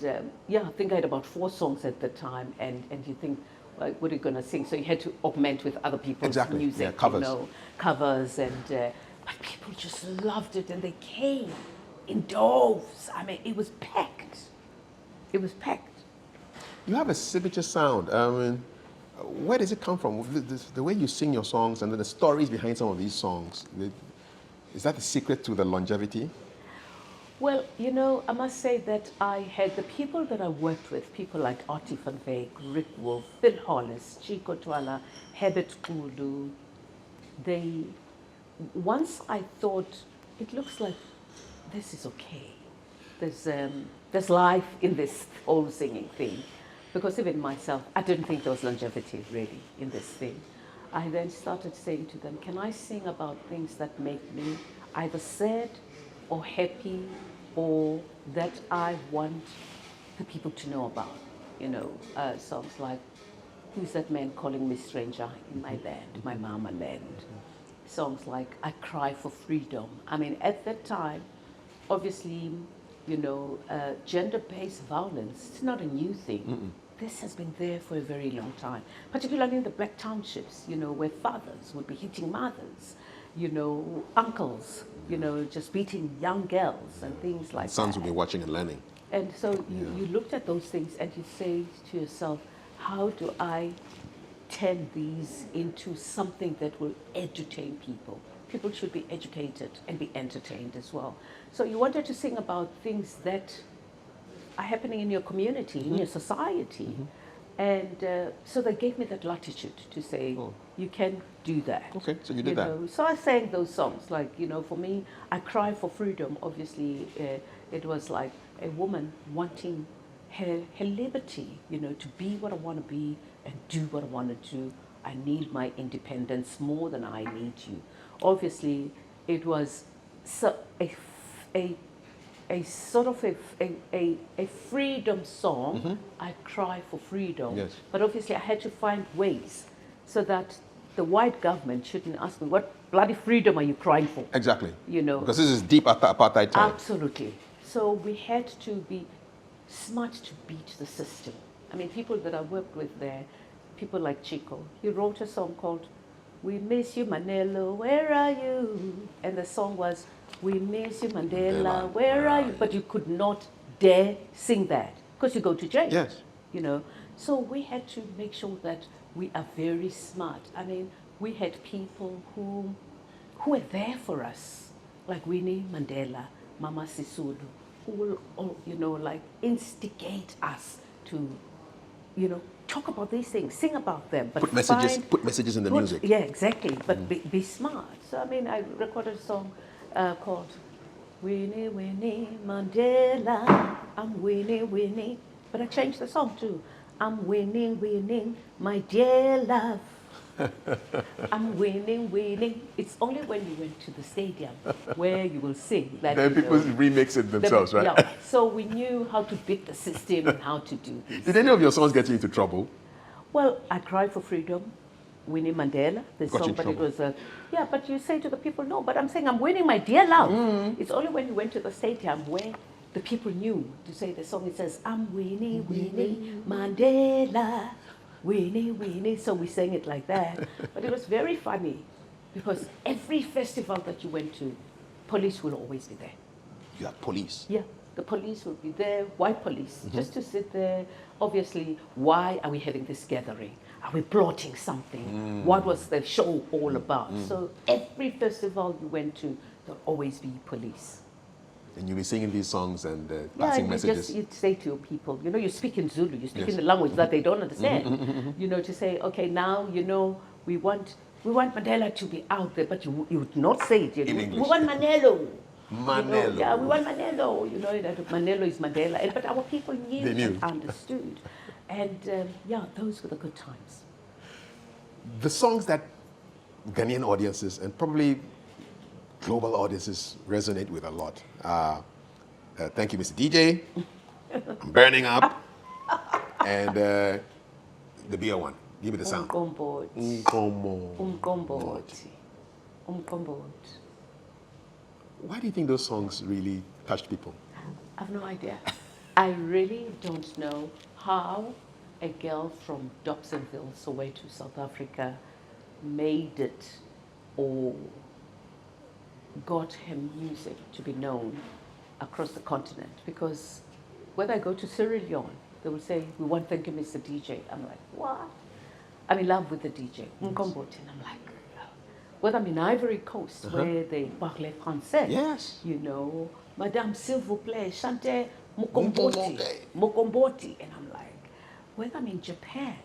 yeah, I think I had about 4 songs at the time. And you think, like, what are you going to sing? So you had to augment with other people's music, yeah, covers. You know, covers. And but people just loved it, and they came in droves. I mean, it was packed. It was packed. You have a signature sound. I mean, where does it come from? The way you sing your songs and then the stories behind some of these songs. Is that the secret to the longevity? Well, you know, I must say that I had the people that I worked with, people like Artie van Wyk, Rick Wolf, Phil Hollis, Chico Twala, Herbert Kulu. Once I thought, it looks like this is okay. There's life in this whole singing thing. Because even myself, I didn't think there was longevity really in this thing. I then started saying to them, can I sing about things that make me either sad or happy, or that I want the people to know about? You know, songs like, who's that man calling me stranger in my land, my mama land? Songs like, I cry for freedom. I mean, at that time, obviously, you know, gender-based violence, it's not a new thing. This has been there for a very long time, particularly in the black townships, you know, where fathers would be hitting mothers, you know, uncles, you know, just beating young girls and things like that. Sons will be watching and learning. And so you looked at those things and you say to yourself, how do I turn these into something that will entertain people? People should be educated and be entertained as well. So you wanted to sing about things that are happening in your community, in your society. And so they gave me that latitude to say, you can do that. Okay, so you did that. So I sang those songs, like, you know, for me, I Cry for Freedom, obviously, it was like a woman wanting her liberty, you know, to be what I want to be and do what I want to do. I need my independence more than I need you. Obviously, it was a sort of a freedom song. I cry for freedom. Yes. But obviously I had to find ways so that the white government shouldn't ask me, what bloody freedom are you crying for? Exactly. You know. Because this is deep apartheid time. Absolutely. So we had to be smart to beat the system. I mean, people that I worked with there, people like Chico, he wrote a song called We Miss You Manelo, Where Are You? And the song was, We Miss You Mandela, Where Are You? But you could not dare sing that because you go to jail. Yes. You know, so we had to make sure that we are very smart. I mean, we had people who were there for us, like Winnie Mandela, Mama Sisulu, who will, you know, like instigate us to, you know, talk about these things, sing about them, but put messages in the music. Yeah, exactly. But be smart. So I mean, I recorded a song called Winnie Winnie Mandela. I'm winning, winning. But I changed the song too. I'm winning, winning, my dear love. I'm winning, winning. It's only when you went to the stadium where you will sing that. Then people remix it themselves, right? Yeah. So we knew how to beat the system and how to do this. Did any of your songs get you into trouble? Well, I Cry for Freedom, Winnie Mandela, the song, but it was yeah, but you say to the people, no, but I'm saying I'm winning, my dear love. It's only when you went to the stadium where the people knew to say the song. It says, I'm winning, winning, Mandela. Weenie, weenie. So we sang it like that. But it was very funny because every festival that you went to, police will always be there. You have police? Yeah, the police will be there, white police, just to sit there. Obviously, why are we having this gathering? Are we plotting something? What was the show all about? So every festival you went to, there'll always be police. And you'll be singing these songs and passing messages. You'd say to your people, you speak in Zulu, you speak in the language that they don't understand. To say, okay, now, we want Mandela to be out there, but you would not say it. In English. We want Manelo. Manelo. Yeah, we want Manelo. That Manelo is Mandela. But our people knew and understood. And those were the good times. The songs that Ghanaian audiences and probably global audiences resonate with a lot. Thank you, Mr. DJ. I'm burning up. And the beer one. Give me the sound. Umqombothi. Why do you think those songs really touched people? I have no idea. I really don't know how a girl from Dobsonville, Soweto, South Africa, made it or got her music to be known across the continent. Because when I go to Sierra Leone, they will say, we want thank you, Mr. DJ. I'm like, what? I'm in love with the DJ, Umqombothi. And I'm like, well, I'm in Ivory Coast, where they parle français. Yes. Madame, s'il vous plaît, chantez Mokomboti. And I'm like, when I'm in Japan,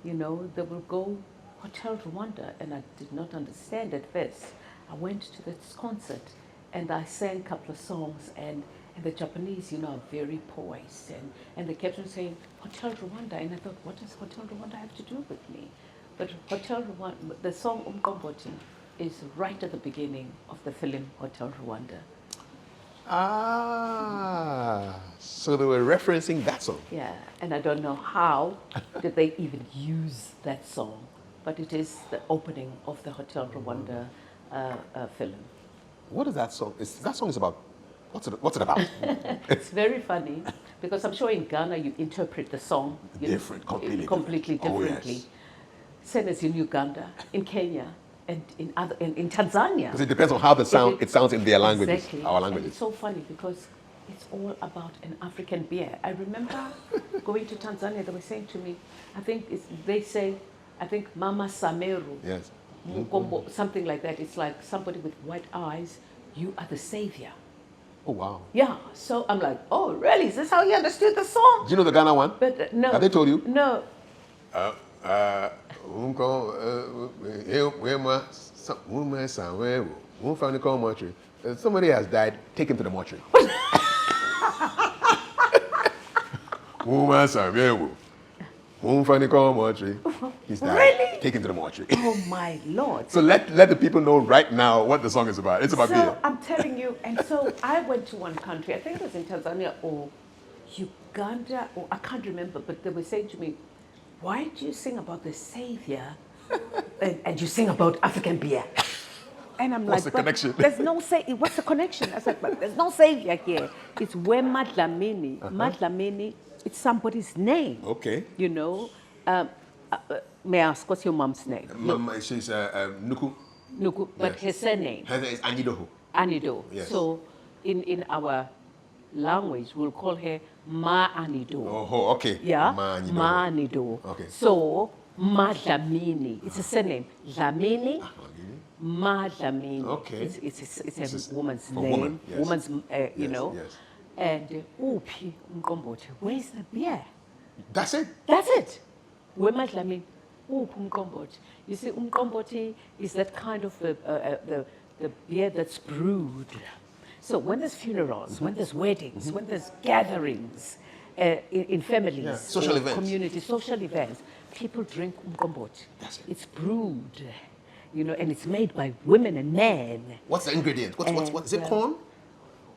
they will go Hotel Rwanda, and I did not understand at first. I went to this concert, and I sang a couple of songs, and the Japanese, are very poised, and they kept on saying, Hotel Rwanda, and I thought, what does Hotel Rwanda have to do with me? But Hotel Rwanda, the song Umqombothi is right at the beginning of the film Hotel Rwanda. So they were referencing that song. Yeah, and I don't know how did they even use that song, but it is the opening of the Hotel Rwanda film. What is that song? That song is about, what's it about? It's very funny because I'm sure in Ghana you interpret the song completely differently. Yes. Same as in Uganda, in Kenya, and in Tanzania. Because it depends on how it sounds in their languages, exactly. our languages. And it's so funny because it's all about an African beer. I remember going to Tanzania, they were saying to me, they say, Mama Sameru, yes. Mukombo, something like that. It's like somebody with white eyes, you are the savior. Oh, wow. Yeah, so I'm like, oh, really? Is this how you understood the song? Do you know the Ghana one? But no. Have they told you? No. Somebody has died, take him to the mortuary. He's died. Really? Take him to the mortuary. Oh my Lord. So let the people know right now what the song is about. It's about beer. I'm telling you, and so I went to one country, I think it was in Tanzania or Uganda, or I can't remember, but they were saying to me, why do you sing about the savior and you sing about African beer? And I'm What's like, the connection? There's no what's the connection? I said, but there's no savior here. It's where Madlamini. Madlamini, it's somebody's name. Okay. May I ask, what's your mom's name? She's Nuku. Nuku, but her surname? Her name is Anidoho. Anido. Yes. So in our language, we'll call her Ma Anido. Oh, okay. Yeah? Ma Anido. Okay. So, Ma Dlamini. It's a surname. Dlamini. Ma Dlamini. Okay. It's a woman's name. Woman, yes. Woman's, Yes. And Uphi Umqombothi. Where's the beer? That's it. That's it. Where Ma Dlamini? Uphi Umqombothi. You see, Umqombothi is that kind of the beer that's brewed. So when there's funerals, when there's weddings, when there's gatherings in families, social events, communities, social events, people drink Umqombothi. That's it. It's brewed, and it's made by women and men. What's the ingredient? What is it? Corn?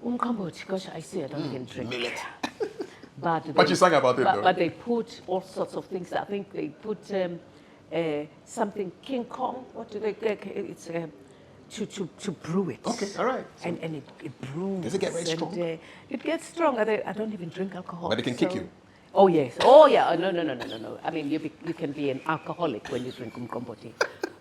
Umqombothi, gosh, I don't even drink. Millet. But you sang about it, though. But they put all sorts of things. I think they put something King Kong. What do they get? It's to brew it. Okay, all right. So and it brews. does it get very strong? It gets strong. I don't even drink alcohol. But it can kick you. Oh yes. Oh yeah. No. I mean, you can be an alcoholic when you drink umkomboti,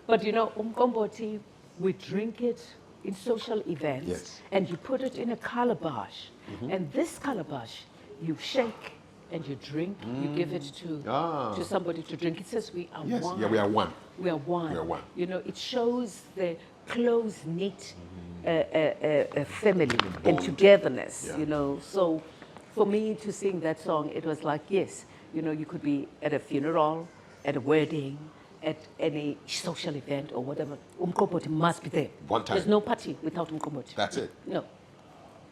but you know umkomboti, we drink it in social events, Yes. and you put it in a calabash, and this calabash you shake and you drink. You give it to somebody to drink. It says we are Yes. one. Yeah, we are one. We are one. We are one. You know, it shows the close knit family and togetherness. Yeah. You know, so for me to sing that song, it was like, yes, you know, you could be at a funeral, at a wedding, at any social event or whatever. Umkomboti must be there. One time. There's no party without umkomboti. That's it. No.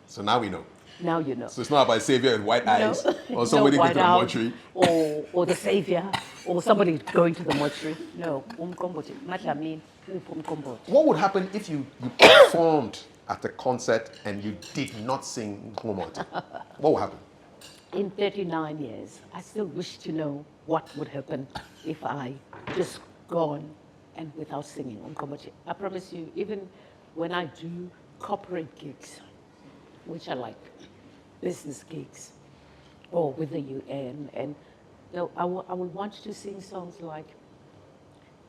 So now we know. Now you know. So it's not about Savior in white eyes or somebody no going to the whiteout, mortuary. or the savior, or somebody going to the mortuary. No, umkomboti. Matlamin, umkomboti. What would happen if you performed at a concert and you did not sing Nkomoti? What would happen? In 39 years, I still wish to know what would happen if I just gone and without singing umkomboti. I promise you, even when I do corporate gigs, which I like, business gigs, or with the UN, and you know, I will want to sing songs like,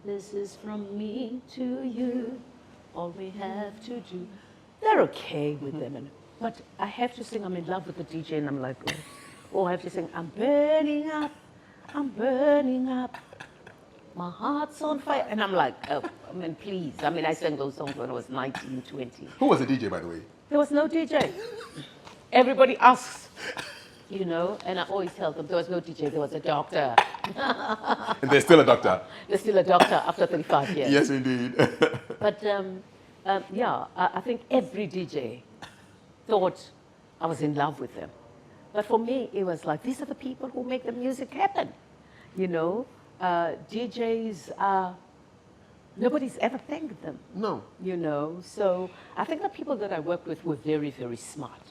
"This is from me to you, all we have to do." They're okay with them, but I have to sing I'm in love with the DJ, and I'm like, or I have to sing I'm burning up, my heart's on fire, and I'm like, oh, I mean, please. I mean, I sang those songs when I was 19, 20. Who was the DJ, by the way? There was no DJ. Everybody asks, you know, and I always tell them there was no DJ, there was a doctor. And there's still a doctor. There's still a doctor after 35 years. Yes, indeed. But yeah, I think every DJ thought I was in love with them. But for me, it was like, these are the people who make the music happen. You know, DJs are, nobody's ever thanked them. No. You know, so I think the people that I worked with were very, very smart.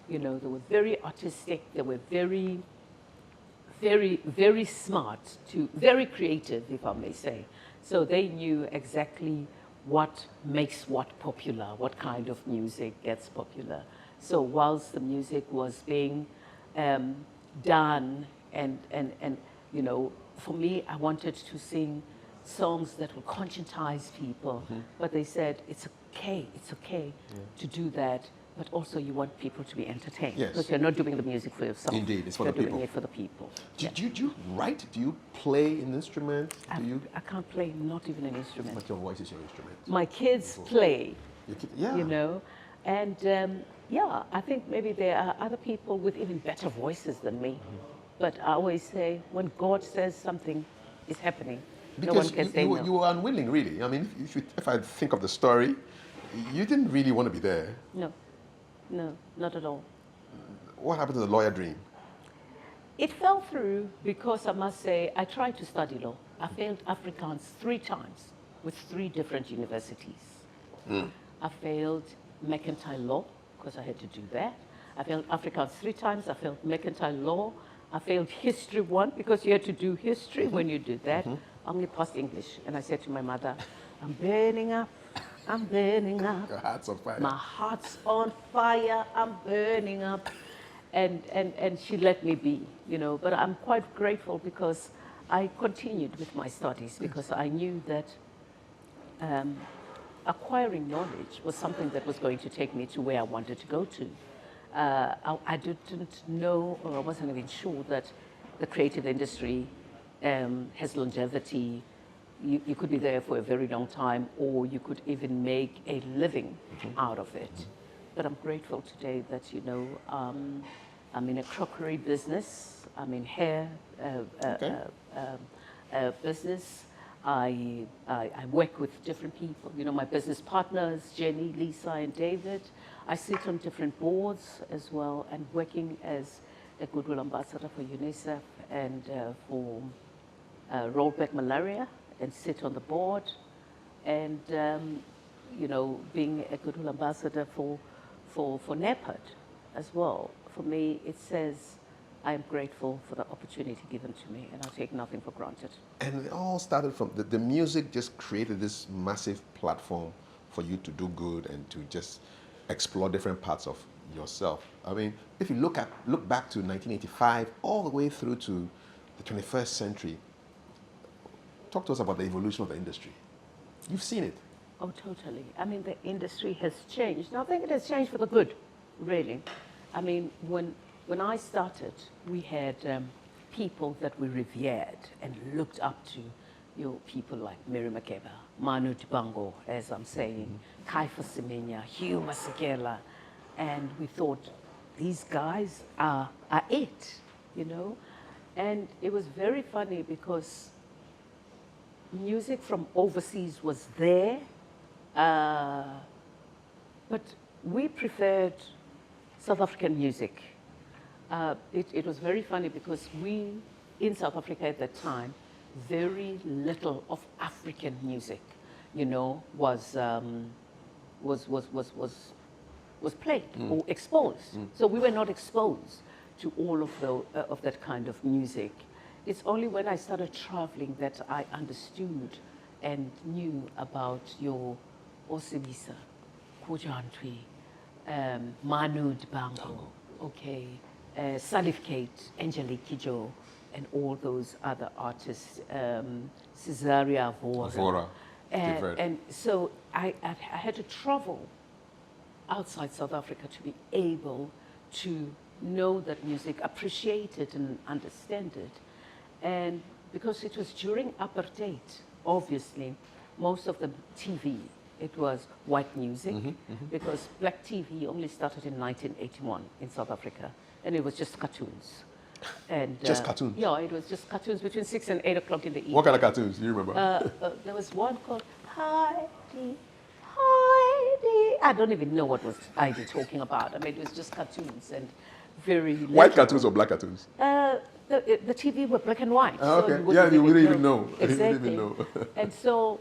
You know, they were very artistic, they were very, very, very smart, very creative, if I may say. So they knew exactly what makes what popular, what kind of music gets popular. So whilst the music was being done, and you know, for me, I wanted to sing songs that would conscientize people, but they said it's okay to do that, but also you want people to be entertained, because you're not doing the music for yourself. Indeed, it's for you're the people. doing it for the people. Do you write? Do you play an instrument? I can't play not even an instrument. But your voice is your instrument. My kids play, Yeah. you know, and yeah, I think maybe there are other people with even better voices than me. But I always say, when God says something is happening, Because no one can say no. you were unwilling, really. I mean, if I think of the story, you didn't really want to be there. No, not at all. What happened to the lawyer dream? It fell through because I must say, I tried to study law. I failed Afrikaans 3 times with 3 different universities. I failed mercantile law, because I had to do that. I failed Afrikaans 3 times. I failed mercantile law. I failed history 1, because you had to do history when you did that. I only passed English. And I said to my mother, I'm burning up. I'm burning up. Your heart's on fire. My heart's on fire. I'm burning up. And she let me be, you know. But I'm quite grateful because I continued with my studies, because I knew that acquiring knowledge was something that was going to take me to where I wanted to go to. I didn't know, or I wasn't even sure that the creative industry has longevity. You could be there for a very long time, or you could even make a living out of it. But I'm grateful today that, you know, I'm in a crockery business, I'm in hair business. I work with different people. You know, my business partners, Jenny, Lisa, and David. I sit on different boards as well, and working as a Goodwill Ambassador for UNICEF and for rollback malaria, and sit on the board. And, you know, being a Goodwill Ambassador for NEPAD as well. For me, it says I am grateful for the opportunity given to me, and I take nothing for granted. And it all started from the music just created this massive platform for you to do good and to just explore different parts of yourself. I mean, if you look back to 1985 all the way through to the 21st century, talk to us about the evolution of the industry. You've seen it. Oh, totally. I mean, the industry has changed. I think it has changed for the good, really. I mean, when I started, we had people that we revered and looked up to. You know, people like Mary Makeba, Manu Dibango, as I'm saying, Kaifa Semenya, Hugh Masekela. And we thought, these guys are it, you know? And it was very funny because music from overseas was there, but we preferred South African music. It was very funny because we, in South Africa at that time, very little of African music, you know, was played or exposed. So we were not exposed to all of that kind of music. It's only when I started traveling that I understood and knew about your Osibisa, Kujantwi, Manu Dibango, okay, Salif Kate, Angelique Kidjo, and all those other artists, Cesaria Vora. And so I had to travel outside South Africa to be able to know that music, appreciate it and understand it. And because it was during apartheid, obviously, most of the TV, it was white music, because black TV only started in 1981 in South Africa, and it was just cartoons. And, just cartoons? Yeah, it was just cartoons between 6 and 8 o'clock in the evening. What kind of cartoons do you remember? There was one called Heidi, Heidi. I don't even know what was Heidi talking about. I mean, it was just cartoons and very... White cartoons or black cartoons? The TV were black and white. Oh, okay. So you wouldn't even know. Exactly. You wouldn't even know. And so,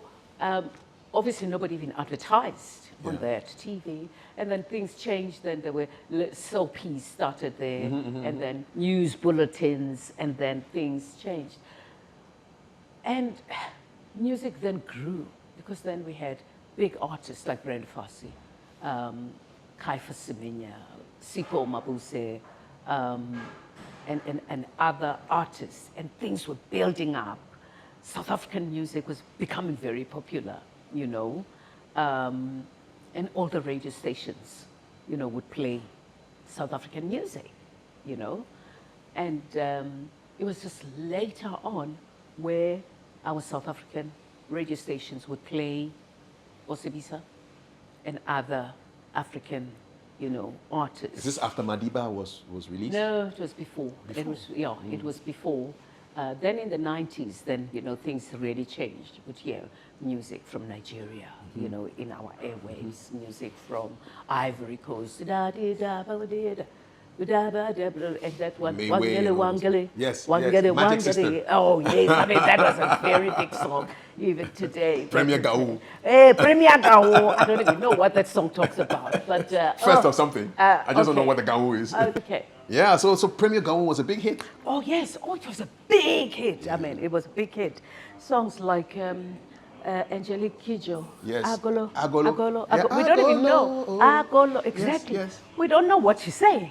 obviously, nobody even advertised on that TV. And then things changed. Then there were soapies started there, and then news bulletins, and then things changed. And music then grew, because then we had big artists like Brenda Fassie, Kaifa Semenya, Sipho Mabuse, and other artists, and things were building up. South African music was becoming very popular, you know, and all the radio stations, you know, would play South African music, you know, and it was just later on where our South African radio stations would play Osibisa and other African, you know, artists. Is this after Madiba was released? No, it was before. It was, yeah, it was before. Then in the 90s, then, you know, things really changed. But yeah, music from Nigeria, you know, in our airwaves, music from Ivory Coast. And that one, Wangele. Yes, Wangele. System. Oh, yes, I mean, that was a very big song, even today. Premier Gaou. Premier Gaou. I don't even know what that song talks about. But First of something. I just don't know what the Gaou is. Okay. Yeah, so Premier Gaou was a big hit. Oh, yes. Oh, it was a big hit. I mean, it was a big hit. Songs like Angelique Kidjo. Yes. Agolo. Yeah, We don't even know. Agolo. Exactly. Yes. We don't know what she's saying.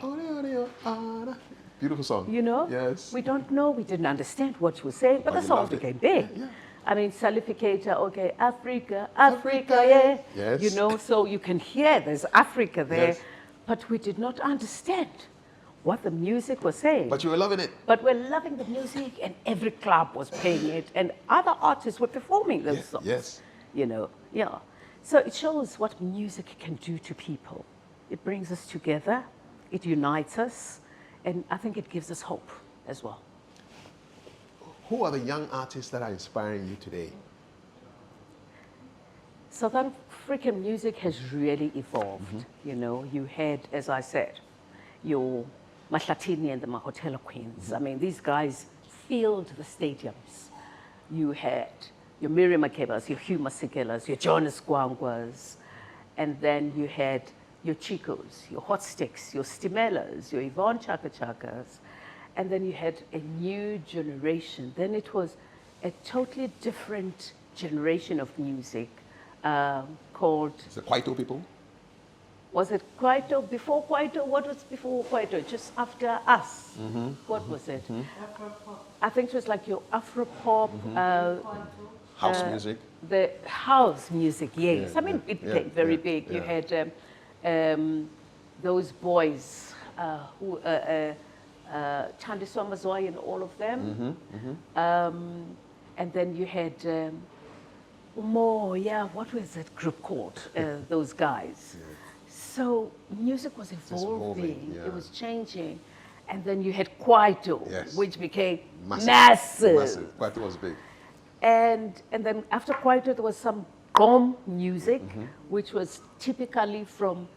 Beautiful song. You know? Yes. We don't know. We didn't understand what she was saying, but the song became big. Yeah. I mean, Salificator, okay, Africa, yeah. Yes. You know, so you can hear there's Africa there, Yes. but we did not understand what the music was saying. But you were loving it. But we're loving the music, and every club was playing it, and other artists were performing those songs. Yes. You know, yeah. So it shows what music can do to people. It brings us together, it unites us, and I think it gives us hope as well. Who are the young artists that are inspiring you today? South African music has really evolved. You know, you had, as I said, your Mahlatini and the Mahotela Queens. I mean, these guys filled the stadiums. You had your Miriam Makebas, your Hugh Masekelas, your Jonas Gwangwas, and then you had your Chicos, your Hot Sticks, your Stimelas, your Yvonne Chaka Chakas, and then you had a new generation. Then it was a totally different generation of music called... Is it Kwaito people? Was it Kwaito? Before Kwaito? What was before Kwaito? Just after us? What was it? I think it was like your Afro pop. House music. The house music, yes. Yeah, I mean, yeah, it yeah, became very yeah, big. You yeah. had those boys who, Chandi Somazwai and all of them. And then you had more, what was that group called? Those guys. Yeah. So music was evolving, yeah. it was changing. And then you had Kwaito, Yes. which became Massive. massive. Kwaito was big. And then after Kwaito, there was some Gom music, which was typically from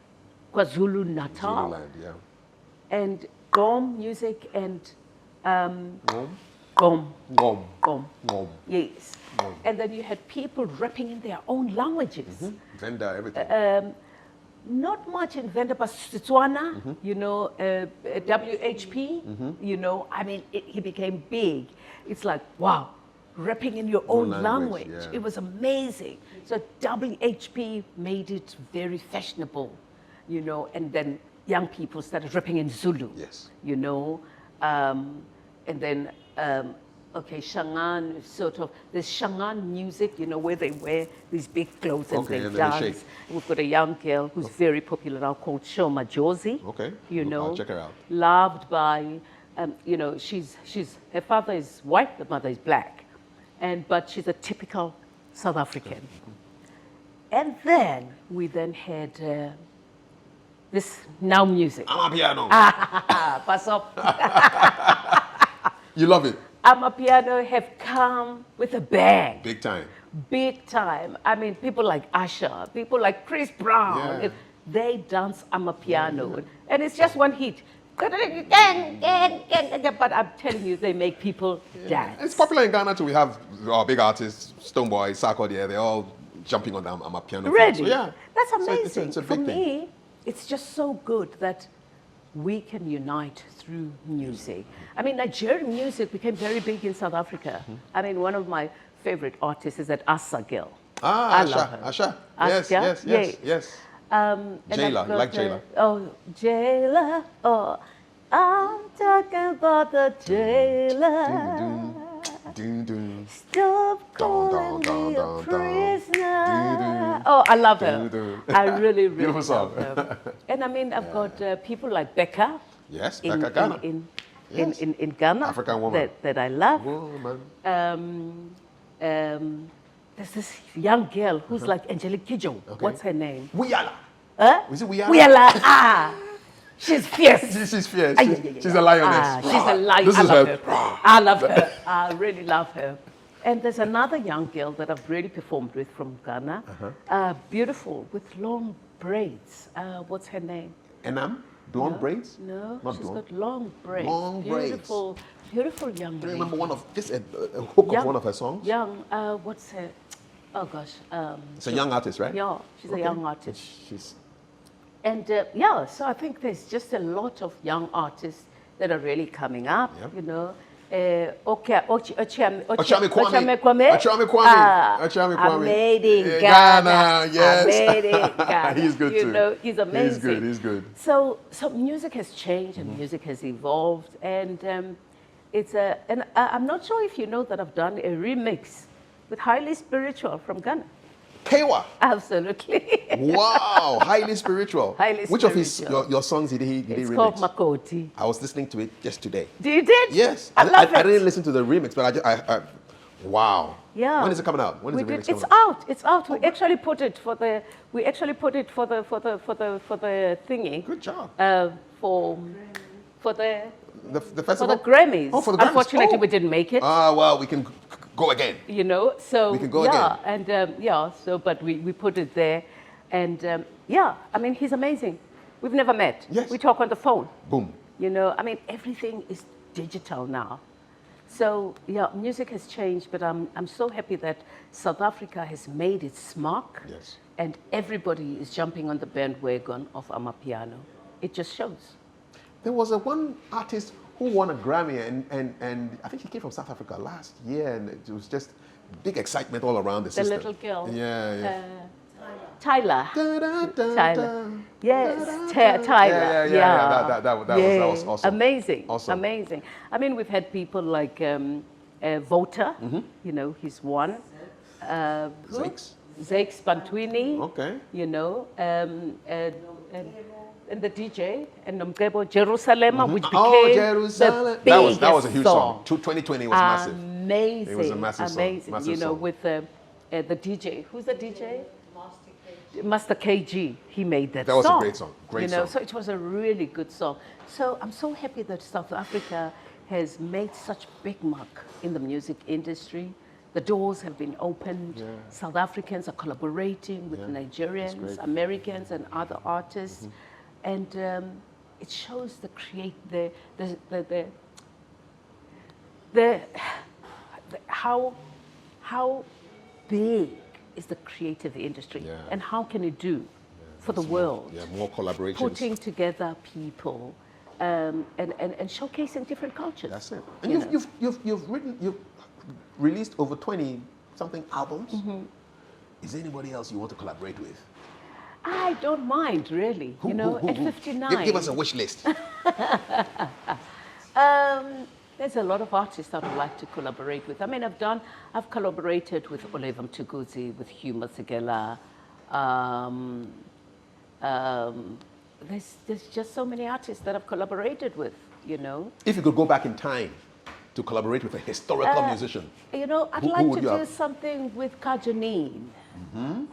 KwaZulu-Natal. Zululand, yeah. And Gom music and Gom? Gom. Gom. Gom. Gom. Yes. Gom. And then you had people rapping in their own languages. Venda, everything. Not much in Venda, but Setswana, you know, WHP, you know, I mean, he became big. It's like, wow, rapping in your own language. Yeah. It was amazing. So WHP made it very fashionable, you know, and then young people started rapping in Zulu, Yes. you know, and then, okay, Shangan, sort of, there's Shangan music, you know, where they wear these big clothes and Okay, they and then they dance. shake. We've got a young girl who's very popular now called Shoma Josie. Okay. You know, I'll check her out. loved by, you know, her father is white, the mother is black, but she's a typical South African. And then we had this now music. Amapiano. Pass up. You love it. Amapiano have come with a bang. Big time. Big time. I mean, people like Usher, people like Chris Brown, Yeah. they dance Amapiano. And it's just one hit. But I'm telling you, they make people dance. It's popular in Ghana too. We have our big artists, Stonebwoy, Sarko, they're all jumping on the Amapiano. Ready? So, yeah. That's So amazing. it's a For big thing. me, it's just so good that we can unite through music. I mean, Nigerian music became very big in South Africa. I mean, one of my favorite artists is that Asa girl. Ah, I love her. Asha. Yes, Asha? yes, yes, Yes. yes. And Jayla, I've got, like Jayla. Oh, Jayla. Oh, I'm talking about the Jayla. Dun, dun. Stop calling me a prisoner. Oh, I love her. I really, really Beautiful song. love her. And I mean, I've got people like Becca. Yes, in, Becca Ghana. in Ghana. African woman. That I love. Woman. There's this young girl who's like Angelique Kidjo. Okay. What's her name? Wiyala. Huh? Is it Wiyala? Wiyala. She's fierce. She's fierce. Ay, ay, ay, She's ay. a lioness. She's a lioness. This I is love her. her. I love her. I really love her. And there's another young girl that I've really performed with from Ghana. Beautiful, with long braids. What's her name? Enam? Blonde braids? No, Not she's blonde. got long braids. Long braids. Beautiful, beautiful young Do you lady. remember one of just a hook of one of her songs? Young, what's her? Oh gosh. It's a young artist, right? Yeah, she's a young artist. She's And so I think there's just a lot of young artists that are really coming up, Yep. you know. Ochame Kwame. Kwame. Ochame Kwame. Ochame I Kwame. made in Yeah, Ghana. Ghana, yes. I made in Ghana. He's good you too. know, he's amazing. He's good. So music has changed and music has evolved, and I'm not sure if you know that I've done a remix with Highly Spiritual from Ghana. Kewa. Absolutely. Wow, highly spiritual. Highly Which of his spiritual. your songs did he It's remix? called Makoti. I was listening to it just today. You did? Yes, I love it. I didn't listen to the remix, but wow. Yeah. When is it coming out? When is the remix It's coming out? out. It's out. We actually put it for the thingy. Good job. For the The for festival. the Grammys. Oh, for the Grammys. Unfortunately, Oh. we didn't make it. Well, we can go again. You know, so We can go and but we put it there, and I mean, he's amazing. We've never met. Yes. We talk on the phone. Boom. You know, I mean, everything is digital now. So music has changed, but I'm so happy that South Africa has made its mark. Yes. And everybody is jumping on the bandwagon of Amapiano. It just shows. There was one artist who won a Grammy, and I think he came from South Africa last year, and it was just big excitement all around the system. little girl. Yeah. Tyler. Da, da, da, Tyler. Yes, Tyler. Yeah. That was awesome. Amazing. Awesome. Amazing. I mean, we've had people like Vota, you know, he's one. Zakes? Zakes Bantwini. Okay. You know, and the DJ, and Nomgebo Jerusalem, which became Jerusalem. the That was a huge song. 2020 2020 was massive. Amazing. It was a massive song. Amazing. Massive you know, song. with the DJ. Who's the DJ? Master KG. He made that song. That was a great song. Great song. song. So it was a really good song. So I'm so happy that South Africa has made such big mark in the music industry. The doors have been opened. Yeah. South Africans are collaborating with Nigerians, Americans, and other artists, and it shows how big is the creative industry, and how can it do for the world? More collaborations. Putting together people and showcasing different cultures. That's it. And you've released over 20 something albums. Is there anybody else you want to collaborate with? I don't mind, really. Who? At 59. Give us a wish list. There's a lot of artists I would like to collaborate with. I mean, I've collaborated with Oleva Mtuguzi, with Hugh Masekela. There's just so many artists that I've collaborated with, you know. If you could go back in time to collaborate with a historical musician, you know, I'd like to do something with Kajanine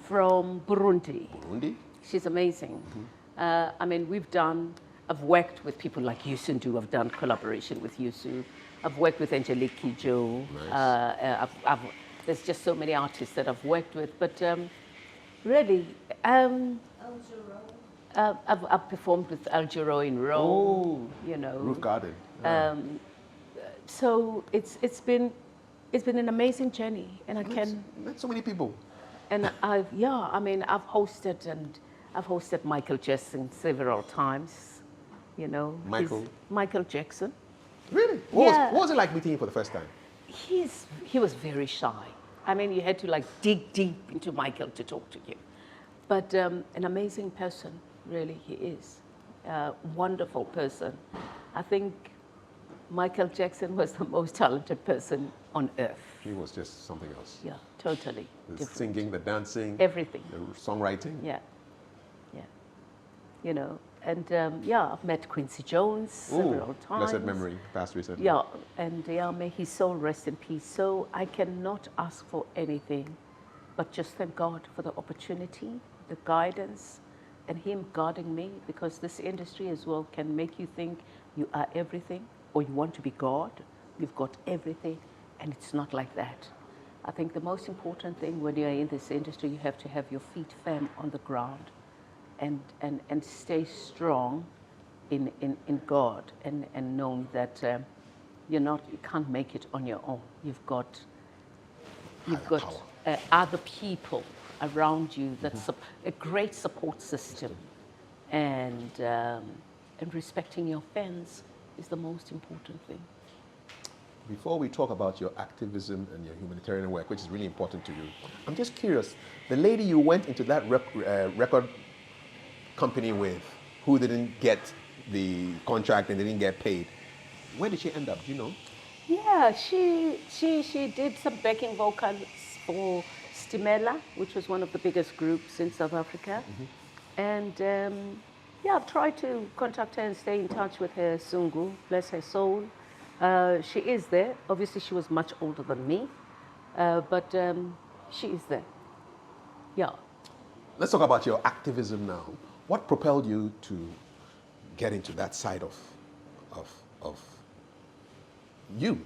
from Burundi. Burundi? She's amazing. I mean, I've worked with people like Yusundu. I've done collaboration with Yusu. I've worked with Angelique Kidjo. Nice. There's just so many artists that I've worked with. But really, I've performed with Al Jarreau in Rome. You know, Roof Garden. So it's been an amazing journey, and met so many people. And I've hosted Michael Jackson several times. You know, Michael Jackson. Really? What was it like meeting him for the first time? He was very shy. I mean, you had to like dig deep into Michael to talk to him. But an amazing person, really, he is. A wonderful person. I think Michael Jackson was the most talented person on earth. He was just something else. Yeah, totally. The singing, the dancing, everything. The songwriting. Yeah. You know, and I've met Quincy Jones several times. Blessed memory, passed recently. Yeah, and may his soul rest in peace. So I cannot ask for anything, but just thank God for the opportunity, the guidance, and him guiding me, because this industry as well can make you think you are everything, or you want to be God. You've got everything, and it's not like that. I think the most important thing when you're in this industry, you have to have your feet firm on the ground. And stay strong in God, and knowing that you can't make it on your own. You've got other people around you that's a great support system, and respecting your fans is the most important thing. Before we talk about your activism and your humanitarian work, which is really important to you, I'm just curious. The lady you went into that record company with, who didn't get the contract and didn't get paid, where did she end up? Do you know? Yeah, she did some backing vocals for Stimela, which was one of the biggest groups in South Africa. And I've tried to contact her and stay in touch with her, Sungu, bless her soul. She is there. Obviously, she was much older than me, but she is there. Yeah. Let's talk about your activism now. What propelled you to get into that side of you?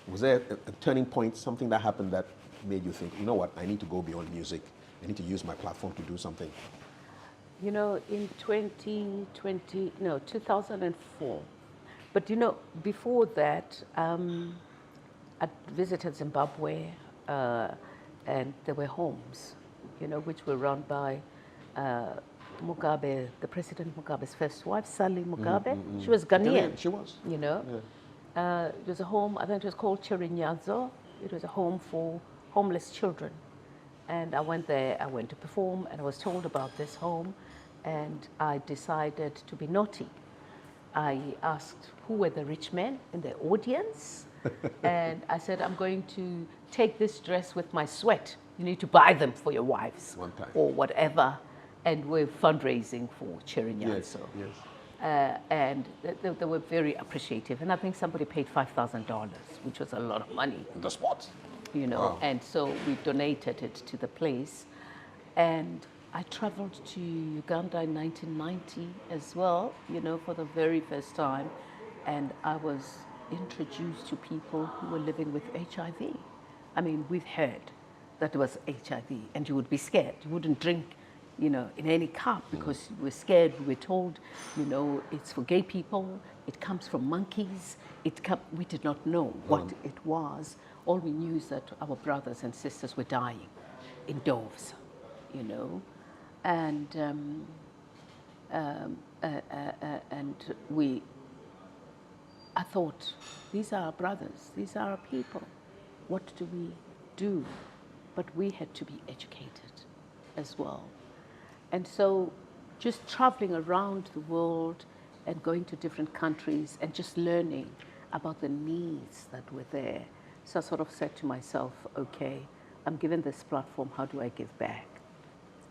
Was there a turning point, something that happened that made you think, you know what, I need to go beyond music. I need to use my platform to do something? You know, in 2004. But you know, before that, I visited Zimbabwe, and there were homes, you know, which were run by Mugabe, the President Mugabe's first wife, Sally Mugabe. She was Ghanaian. She was. You know. Yeah. It was a home, I think it was called Chirinyazo. It was a home for homeless children. And I went there, I went to perform, and I was told about this home. and I decided to be naughty. I asked who were the rich men in the audience, and I said, I'm going to take this dress with my sweat. You need to buy them for your wives One time. or whatever. And we're fundraising for Chirinyanso. Yes, yes. And they were very appreciative. And I think somebody paid $5,000, which was a lot of money. The spot. You know, Wow. and so we donated it to the place. And I traveled to Uganda in 1990 as well, you know, for the very first time. And I was introduced to people who were living with HIV. I mean, we've heard that there was HIV, and you would be scared. You wouldn't drink, you know, in any cup because you were scared. We were told, you know, it's for gay people. It comes from monkeys. We did not know what it was. All we knew is that our brothers and sisters were dying in doves, you know, and I thought, these are our brothers. These are our people. What do we do? But we had to be educated as well. And so just traveling around the world and going to different countries and just learning about the needs that were there. So I sort of said to myself, okay, I'm given this platform, how do I give back?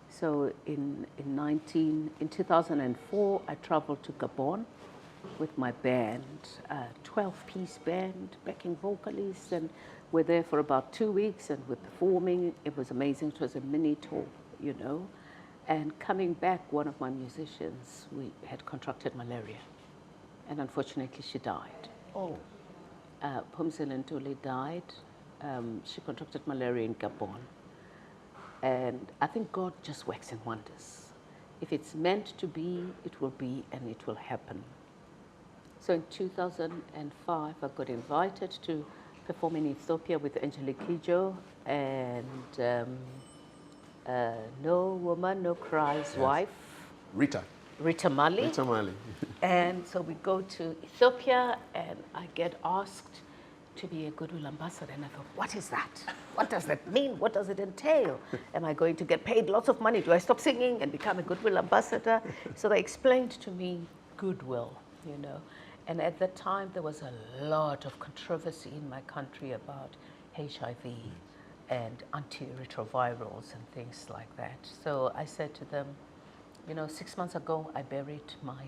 So in 2004, I traveled to Gabon with my band, a 12-piece band, backing vocalists, and we're there for about 2 weeks and we're performing. It was amazing. It was a mini tour, you know. And coming back, one of my musicians, we had contracted malaria. And unfortunately, she died. Oh. Pumzile Ntuli died. She contracted malaria in Gabon. And I think God just works in wonders. If it's meant to be, it will be, and it will happen. So in 2005, I got invited to perform in Ethiopia with Angelique Kidjo and No Woman, No Cry's wife. Rita. Rita Mali. Rita Mali. And so we go to Ethiopia and I get asked to be a goodwill ambassador. And I thought, what is that? What does that mean? What does it entail? Am I going to get paid lots of money? Do I stop singing and become a goodwill ambassador? So they explained to me goodwill, you know. And at that time, there was a lot of controversy in my country about HIV and antiretrovirals and things like that. So I said to them, you know, 6 months ago, I buried my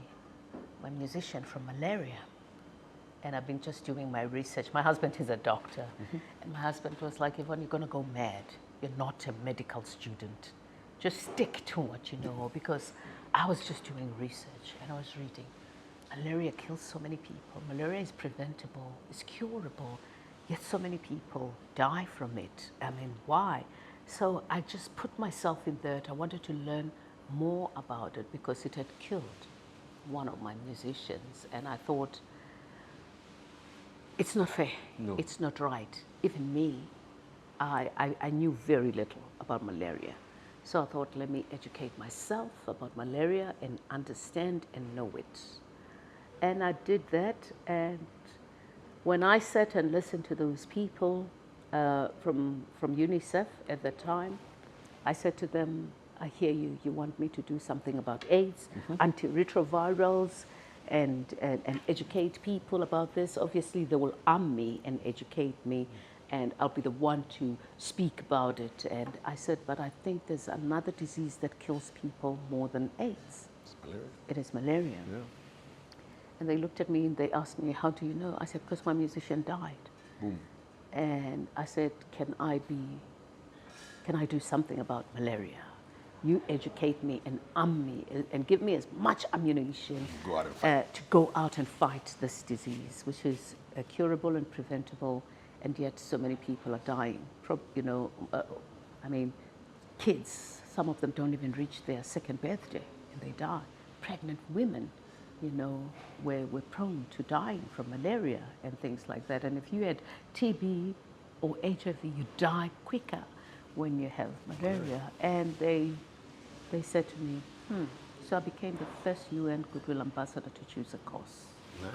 musician from malaria. And I've been just doing my research. My husband is a doctor. And my husband was like, Yvonne, you're going to go mad. You're not a medical student. Just stick to what you know. Because I was just doing research and I was reading. Malaria kills so many people. Malaria is preventable, it's curable, yet so many people die from it. I mean, why? So I just put myself in that. I wanted to learn more about it because it had killed one of my musicians. And I thought, it's not fair. No. It's not right. Even me, I knew very little about malaria. So I thought, let me educate myself about malaria and understand and know it. And I did that, and when I sat and listened to those people from UNICEF at the time, I said to them, I hear you, you want me to do something about AIDS, antiretrovirals, and educate people about this. Obviously, they will arm me and educate me, and I'll be the one to speak about it. And I said, but I think there's another disease that kills people more than AIDS. It's malaria. It is malaria. Yeah. And they looked at me and they asked me, how do you know? I said, because my musician died. Boom. And I said, can I do something about malaria? You educate me and arm me and give me as much ammunition to go out and fight this disease, which is curable and preventable, and yet so many people are dying. You know, I mean, kids, some of them don't even reach their second birthday and they die. Pregnant women, you know, we're prone to dying from malaria and things like that. And if you had TB or HIV, you die quicker when you have malaria. And they said to me, So I became the first UN Goodwill Ambassador to choose a cause. Nice.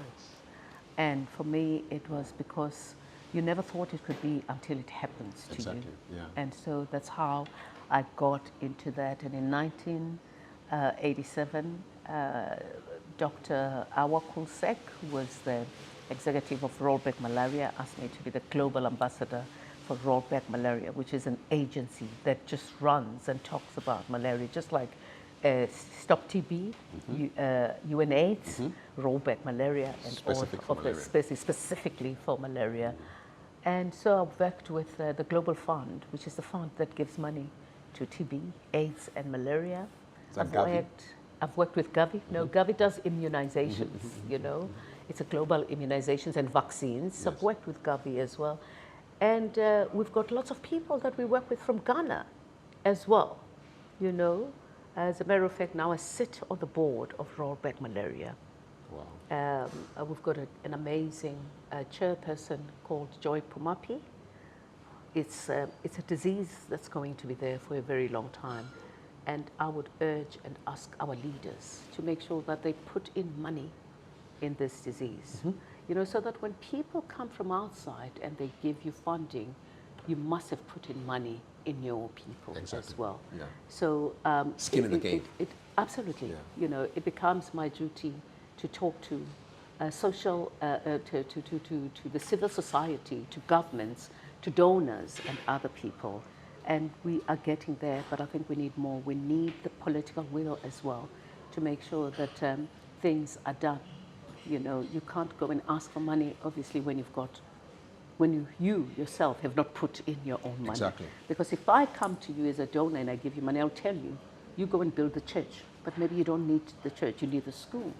And for me, it was because you never thought it could be until it happens to you. Yeah. And so that's how I got into that. And in 87, Dr. Awa Kulsek, who was the executive of Rollback Malaria, asked me to be the global ambassador for Rollback Malaria, which is an agency that just runs and talks about malaria, just like Stop TB, UNAIDS, Rollback Malaria, and specifically for malaria. And so I've worked with the Global Fund, which is the fund that gives money to TB, AIDS, and malaria. I've worked with Gavi. No, Gavi does immunizations, you know. It's a global immunizations and vaccines. So I've worked with Gavi as well. And we've got lots of people that we work with from Ghana as well, you know. As a matter of fact, now I sit on the board of Rollback Malaria. Wow. We've got an amazing chairperson called Joy Pumapi. It's a disease that's going to be there for a very long time. And I would urge and ask our leaders to make sure that they put in money in this disease. You know, so that when people come from outside and they give you funding, you must have put in money in your people as well. Yeah. So skin in the game. Absolutely. Yeah. You know, it becomes my duty to talk to to the civil society, to governments, to donors and other people. And we are getting there, but I think we need more. We need the political will as well to make sure that things are done. You know, you can't go and ask for money, obviously, when you yourself have not put in your own money. Exactly. Because if I come to you as a donor and I give you money, I'll tell you, you go and build the church, but maybe you don't need the church, you need the school.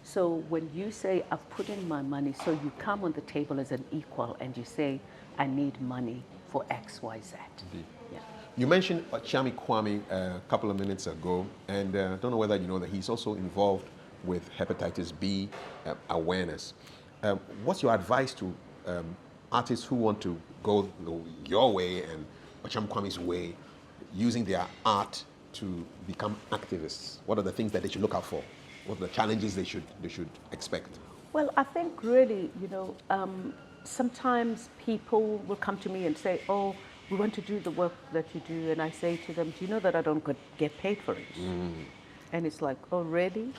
So when you say, I've put in my money, so you come on the table as an equal and you say, I need money for X, Y, Z. Indeed. Yeah. You mentioned Chami Kwame a couple of minutes ago, and I don't know whether you know that he's also involved with hepatitis B awareness. What's your advice to artists who want to go your way and Chami Kwame's way, using their art to become activists? What are the things that they should look out for? What are the challenges they should expect? Well, I think really, you know, sometimes people will come to me and say, oh, we want to do the work that you do. And I say to them, do you know that I don't get paid for it? And it's like, oh, really?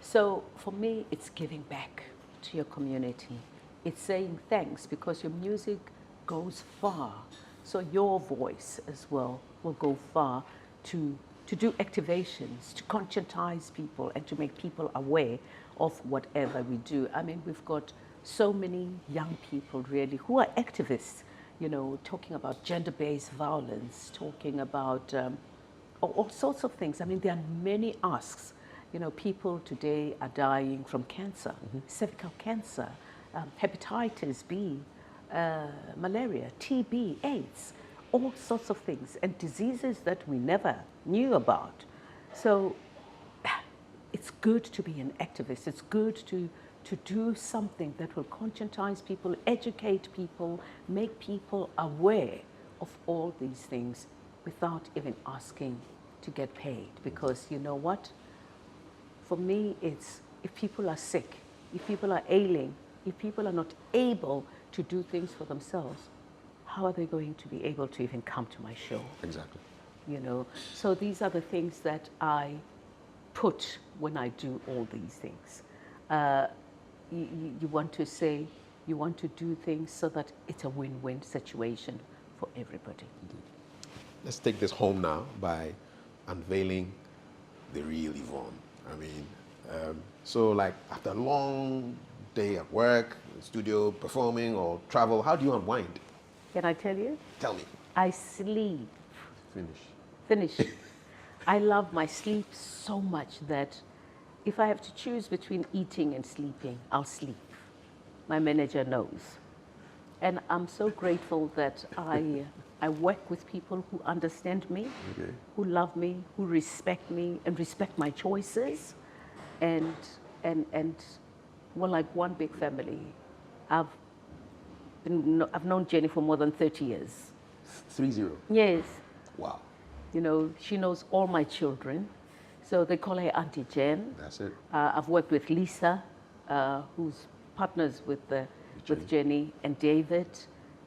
So for me, it's giving back to your community. It's saying thanks, because your music goes far. So your voice as well will go far to do activations, to conscientize people and to make people aware of whatever we do. I mean, we've got so many young people really who are activists, you know, talking about gender-based violence, talking about all sorts of things. I mean, there are many asks. You know, people today are dying from cancer, cervical cancer, hepatitis B, malaria, TB, AIDS, all sorts of things, and diseases that we never knew about. So it's good to be an activist. It's good to do something that will conscientize people, educate people, make people aware of all these things without even asking to get paid. Because you know what? For me, it's if people are sick, if people are ailing, if people are not able to do things for themselves, how are they going to be able to even come to my show? Exactly. You know, so these are the things that I put when I do all these things. You want to say, you want to do things so that it's a win-win situation for everybody. Indeed. Let's take this home now by unveiling the real Yvonne. I mean, so like after a long day at work, studio, performing or travel, how do you unwind? Can I tell you? Tell me. I sleep. Finish. I love my sleep so much that if I have to choose between eating and sleeping, I'll sleep. My manager knows. And I'm so grateful that I work with people who understand me, who love me, who respect me and respect my choices. And we're like one big family. I've known Jenny for more than 30 years. 30? Yes. Wow. You know, she knows all my children. So they call her Auntie Jen. That's it. I've worked with Lisa, who's partners with Jenny and David,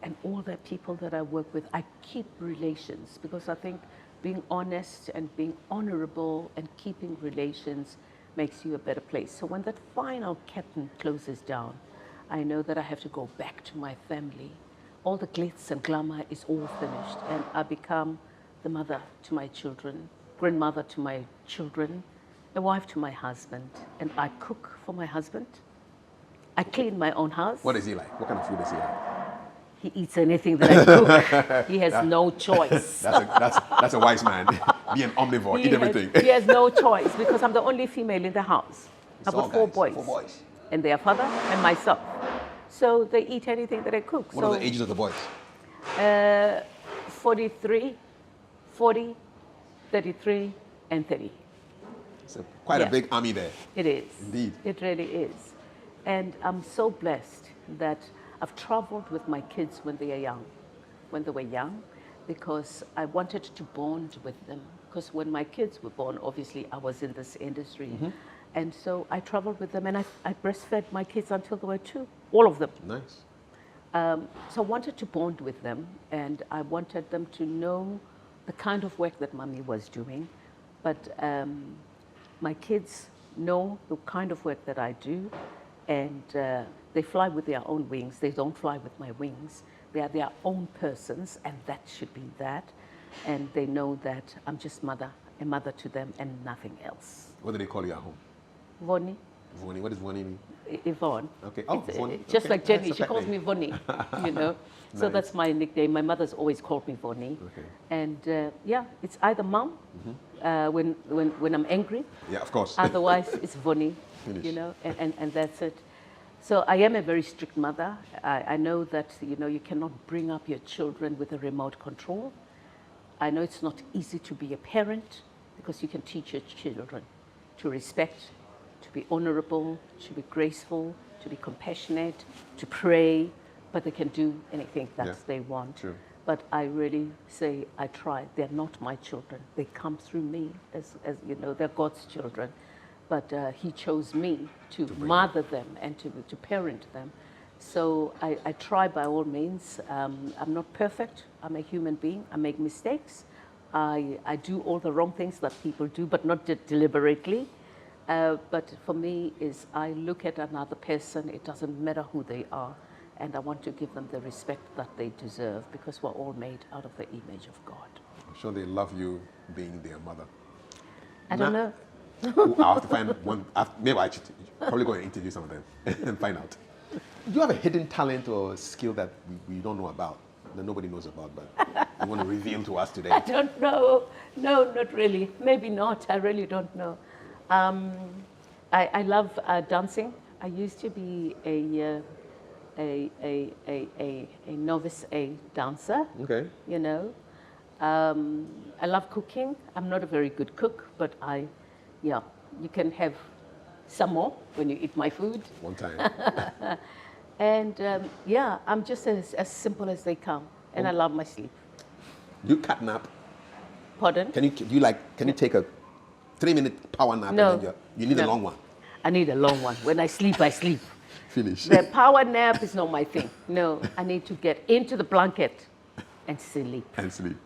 and all the people that I work with. I keep relations because I think being honest and being honorable and keeping relations makes you a better place. So when that final curtain closes down, I know that I have to go back to my family. All the glitz and glamour is all finished, and I become the mother to my children, grandmother to my children, a wife to my husband, and I cook for my husband. I clean my own house. What is he like? What kind of food is he like? He eats anything that I cook. He has no choice. That's a wise man. Be an omnivore, eat everything. He has no choice because I'm the only female in the house. I've got four boys. 4 boys. And their father and myself. So they eat anything that I cook. What are the ages of the boys? 43, 40, 33, and 30. It's quite a big army there. It is. Indeed. It really is. And I'm so blessed that I've traveled with my kids when they were young, because I wanted to bond with them. Because when my kids were born, obviously I was in this industry. Mm-hmm. And so I traveled with them, and I breastfed my kids until they were 2, all of them. Nice. So I wanted to bond with them, and I wanted them to know the kind of work that Mommy was doing. But my kids know the kind of work that I do, and they fly with their own wings. They don't fly with my wings. They are their own persons, and that should be that. And they know that I'm just a mother to them, and nothing else. What do they call you at home? Vonnie. Vonnie. What does Vonnie mean? Yvonne. Okay. Oh, Vonnie. Just okay. like Jenny, That's she calls me Vonnie, you know. Nice. So that's my nickname. My mother's always called me Vonnie. Okay. And it's either mom when I'm angry. Yeah, of course. Otherwise, it's Vonnie, Finish. you know, and that's it. So I am a very strict mother. I know that, you know, you cannot bring up your children with a remote control. I know it's not easy to be a parent, because you can teach your children to respect, to be honorable, to be graceful, to be compassionate, to pray, but they can do anything that they want. True. But I really say I try. They're not my children. They come through me, as you know, they're God's children. But He chose me to mother them and to parent them. So I try by all means. I'm not perfect. I'm a human being. I make mistakes. I do all the wrong things that people do, but not deliberately. But for me, I look at another person. It doesn't matter who they are. And I want to give them the respect that they deserve, because we're all made out of the image of God. I'm sure they love you being their mother. I don't know. I'll have to find one. Maybe I should probably go and interview some of them and find out. Do you have a hidden talent or skill that we don't know about, that nobody knows about, but you want to reveal to us today? I don't know. No, not really. Maybe not. I really don't know. I love dancing. I used to be a novice dancer. Okay. You know, I love cooking. I'm not a very good cook, but you can have some more when you eat my food. One time. And I'm just as simple as they come, and I love my sleep. Do you cat nap? Pardon? Can you take a 3-minute power nap? No. And then you need a long one. I need a long one. When I sleep, I sleep. Finish. The power nap is not my thing. No, I need to get into the blanket and sleep. And sleep.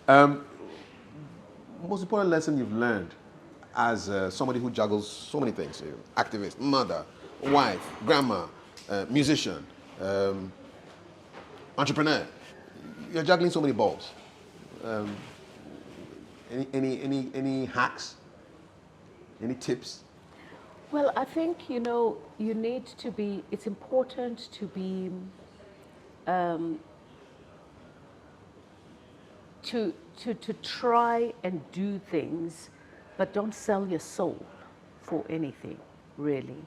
Most important lesson you've learned as somebody who juggles so many things: activist, mother, wife, grandma, musician, entrepreneur. You're juggling so many balls. Any hacks? Any tips? Well, I think, you know, it's important to be, to try and do things, but don't sell your soul for anything, really.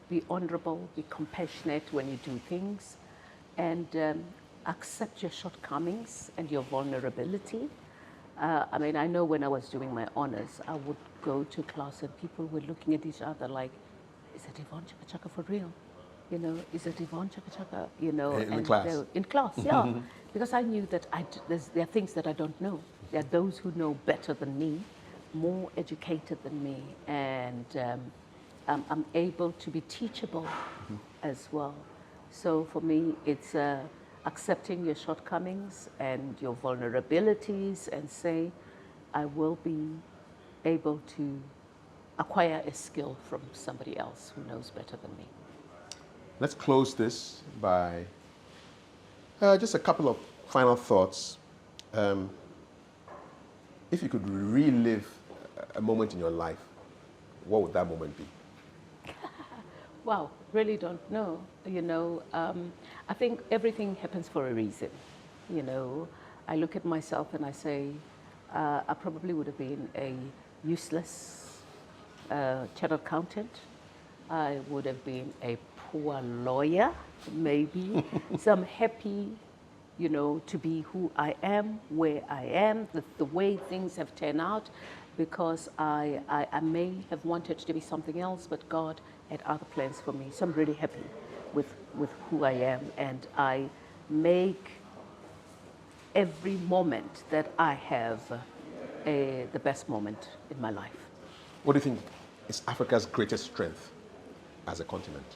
Be honorable, be compassionate when you do things, and accept your shortcomings and your vulnerability. I mean, I know when I was doing my honors, I would go to class and people were looking at each other like, is it Yvonne Chaka Chaka for real? You know, is it Yvonne Chaka Chaka? You know, in class? In class, yeah. Because I knew that there are things that I don't know. There are those who know better than me, more educated than me, and I'm able to be teachable as well. So for me, it's accepting your shortcomings and your vulnerabilities and say, I will be able to acquire a skill from somebody else who knows better than me. Let's close this by just a couple of final thoughts. Um, if you could relive a moment in your life, what would that moment be? Wow, really don't know. I think everything happens for a reason. I look at myself and I say, I probably would have been a useless chartered accountant. I would have been a poor lawyer, maybe. So I'm happy, to be who I am, where I am, the way things have turned out, because I may have wanted to be something else, but God had other plans for me. So I'm really happy with who I am, and I make every moment that I have the best moment in my life. What do you think is Africa's greatest strength as a continent?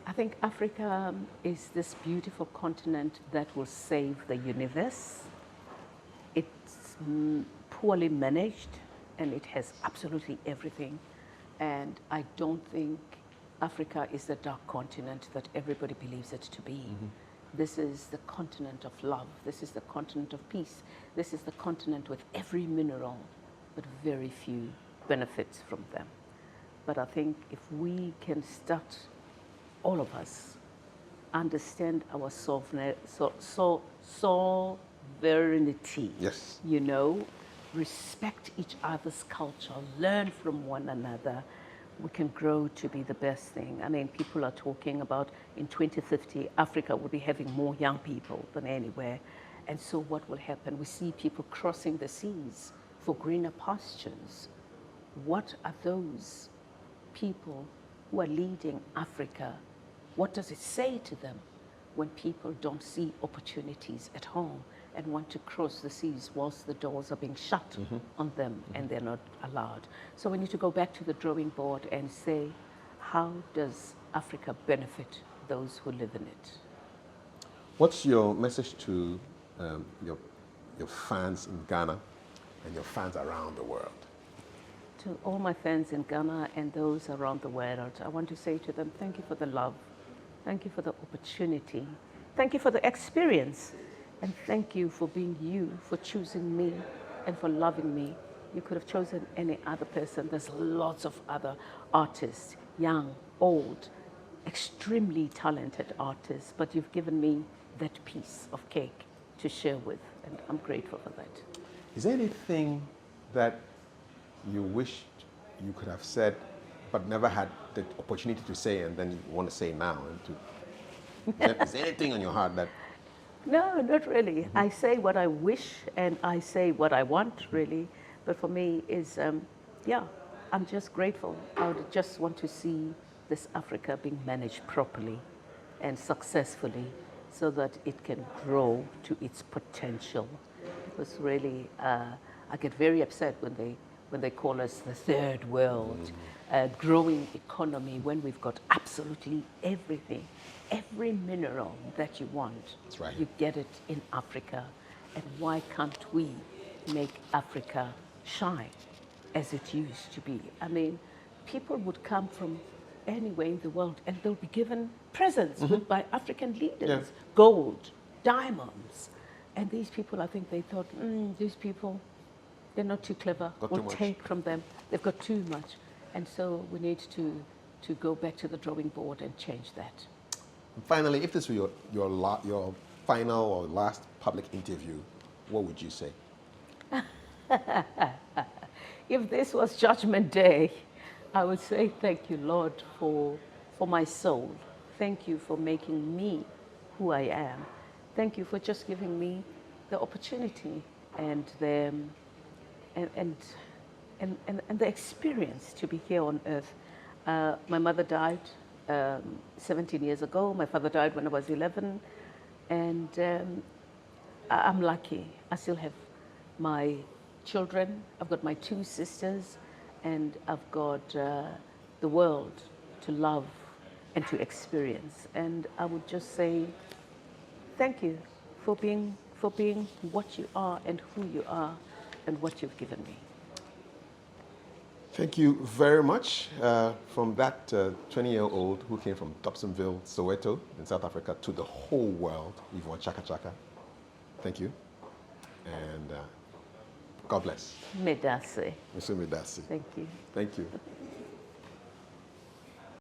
I think Africa is this beautiful continent that will save the universe. It's poorly managed, and it has absolutely everything. And I don't think Africa is the dark continent that everybody believes it to be. Mm-hmm. This is the continent of love. This is the continent of peace. This is the continent with every mineral, but very few benefits from them. But I think if we can start, all of us, understand our sovereignty. Yes. Respect each other's culture, learn from one another, we can grow to be the best thing. I mean, people are talking about in 2050, Africa will be having more young people than anywhere. And so what will happen? We see people crossing the seas for greener pastures. What are those people who are leading Africa? What does it say to them when people don't see opportunities at home and want to cross the seas whilst the doors are being shut on them and they're not allowed? So we need to go back to the drawing board and say, how does Africa benefit those who live in it? What's your message to your fans in Ghana and your fans around the world? To all my fans in Ghana and those around the world, I want to say to them, thank you for the love. Thank you for the opportunity. Thank you for the experience. And thank you for being you, for choosing me and for loving me. You could have chosen any other person. There's lots of other artists, young, old, extremely talented artists, but you've given me that piece of cake to share with, and I'm grateful for that. Is there anything that you wished you could have said but never had the opportunity to say, and then you want to say now? Is there anything on your heart that... No, not really. I say what I wish and I say what I want, really. But for me, I'm just grateful. I would just want to see this Africa being managed properly and successfully so that it can grow to its potential. Because really, I get very upset when they call us the third world, growing economy, when we've got absolutely everything. Every mineral that you want, that's right, you get it in Africa. And why can't we make Africa shine as it used to be? I mean, people would come from anywhere in the world and they'll be given presents by African leaders, gold, diamonds. And these people, I think they thought, these people, they're not too clever. We'll take from them. They've got too much. And so we need to go back to the drawing board and change that. Finally, if this were your final or last public interview, what would you say? If this was Judgment Day, I would say thank you, Lord, for my soul. Thank you for making me who I am. Thank you for just giving me the opportunity and the experience to be here on earth. My mother died 17 years ago. My father died when I was 11. And I'm lucky. I still have my children. I've got my 2 sisters. And I've got the world to love and to experience. And I would just say thank you for being what you are and who you are. and what you've given me. Thank you very much. From that 20-year-old who came from Dobsonville, Soweto in South Africa to the whole world, Yvonne Chaka Chaka. Thank you. And God bless. Medase. Mr. Medasi. Thank you. Thank you.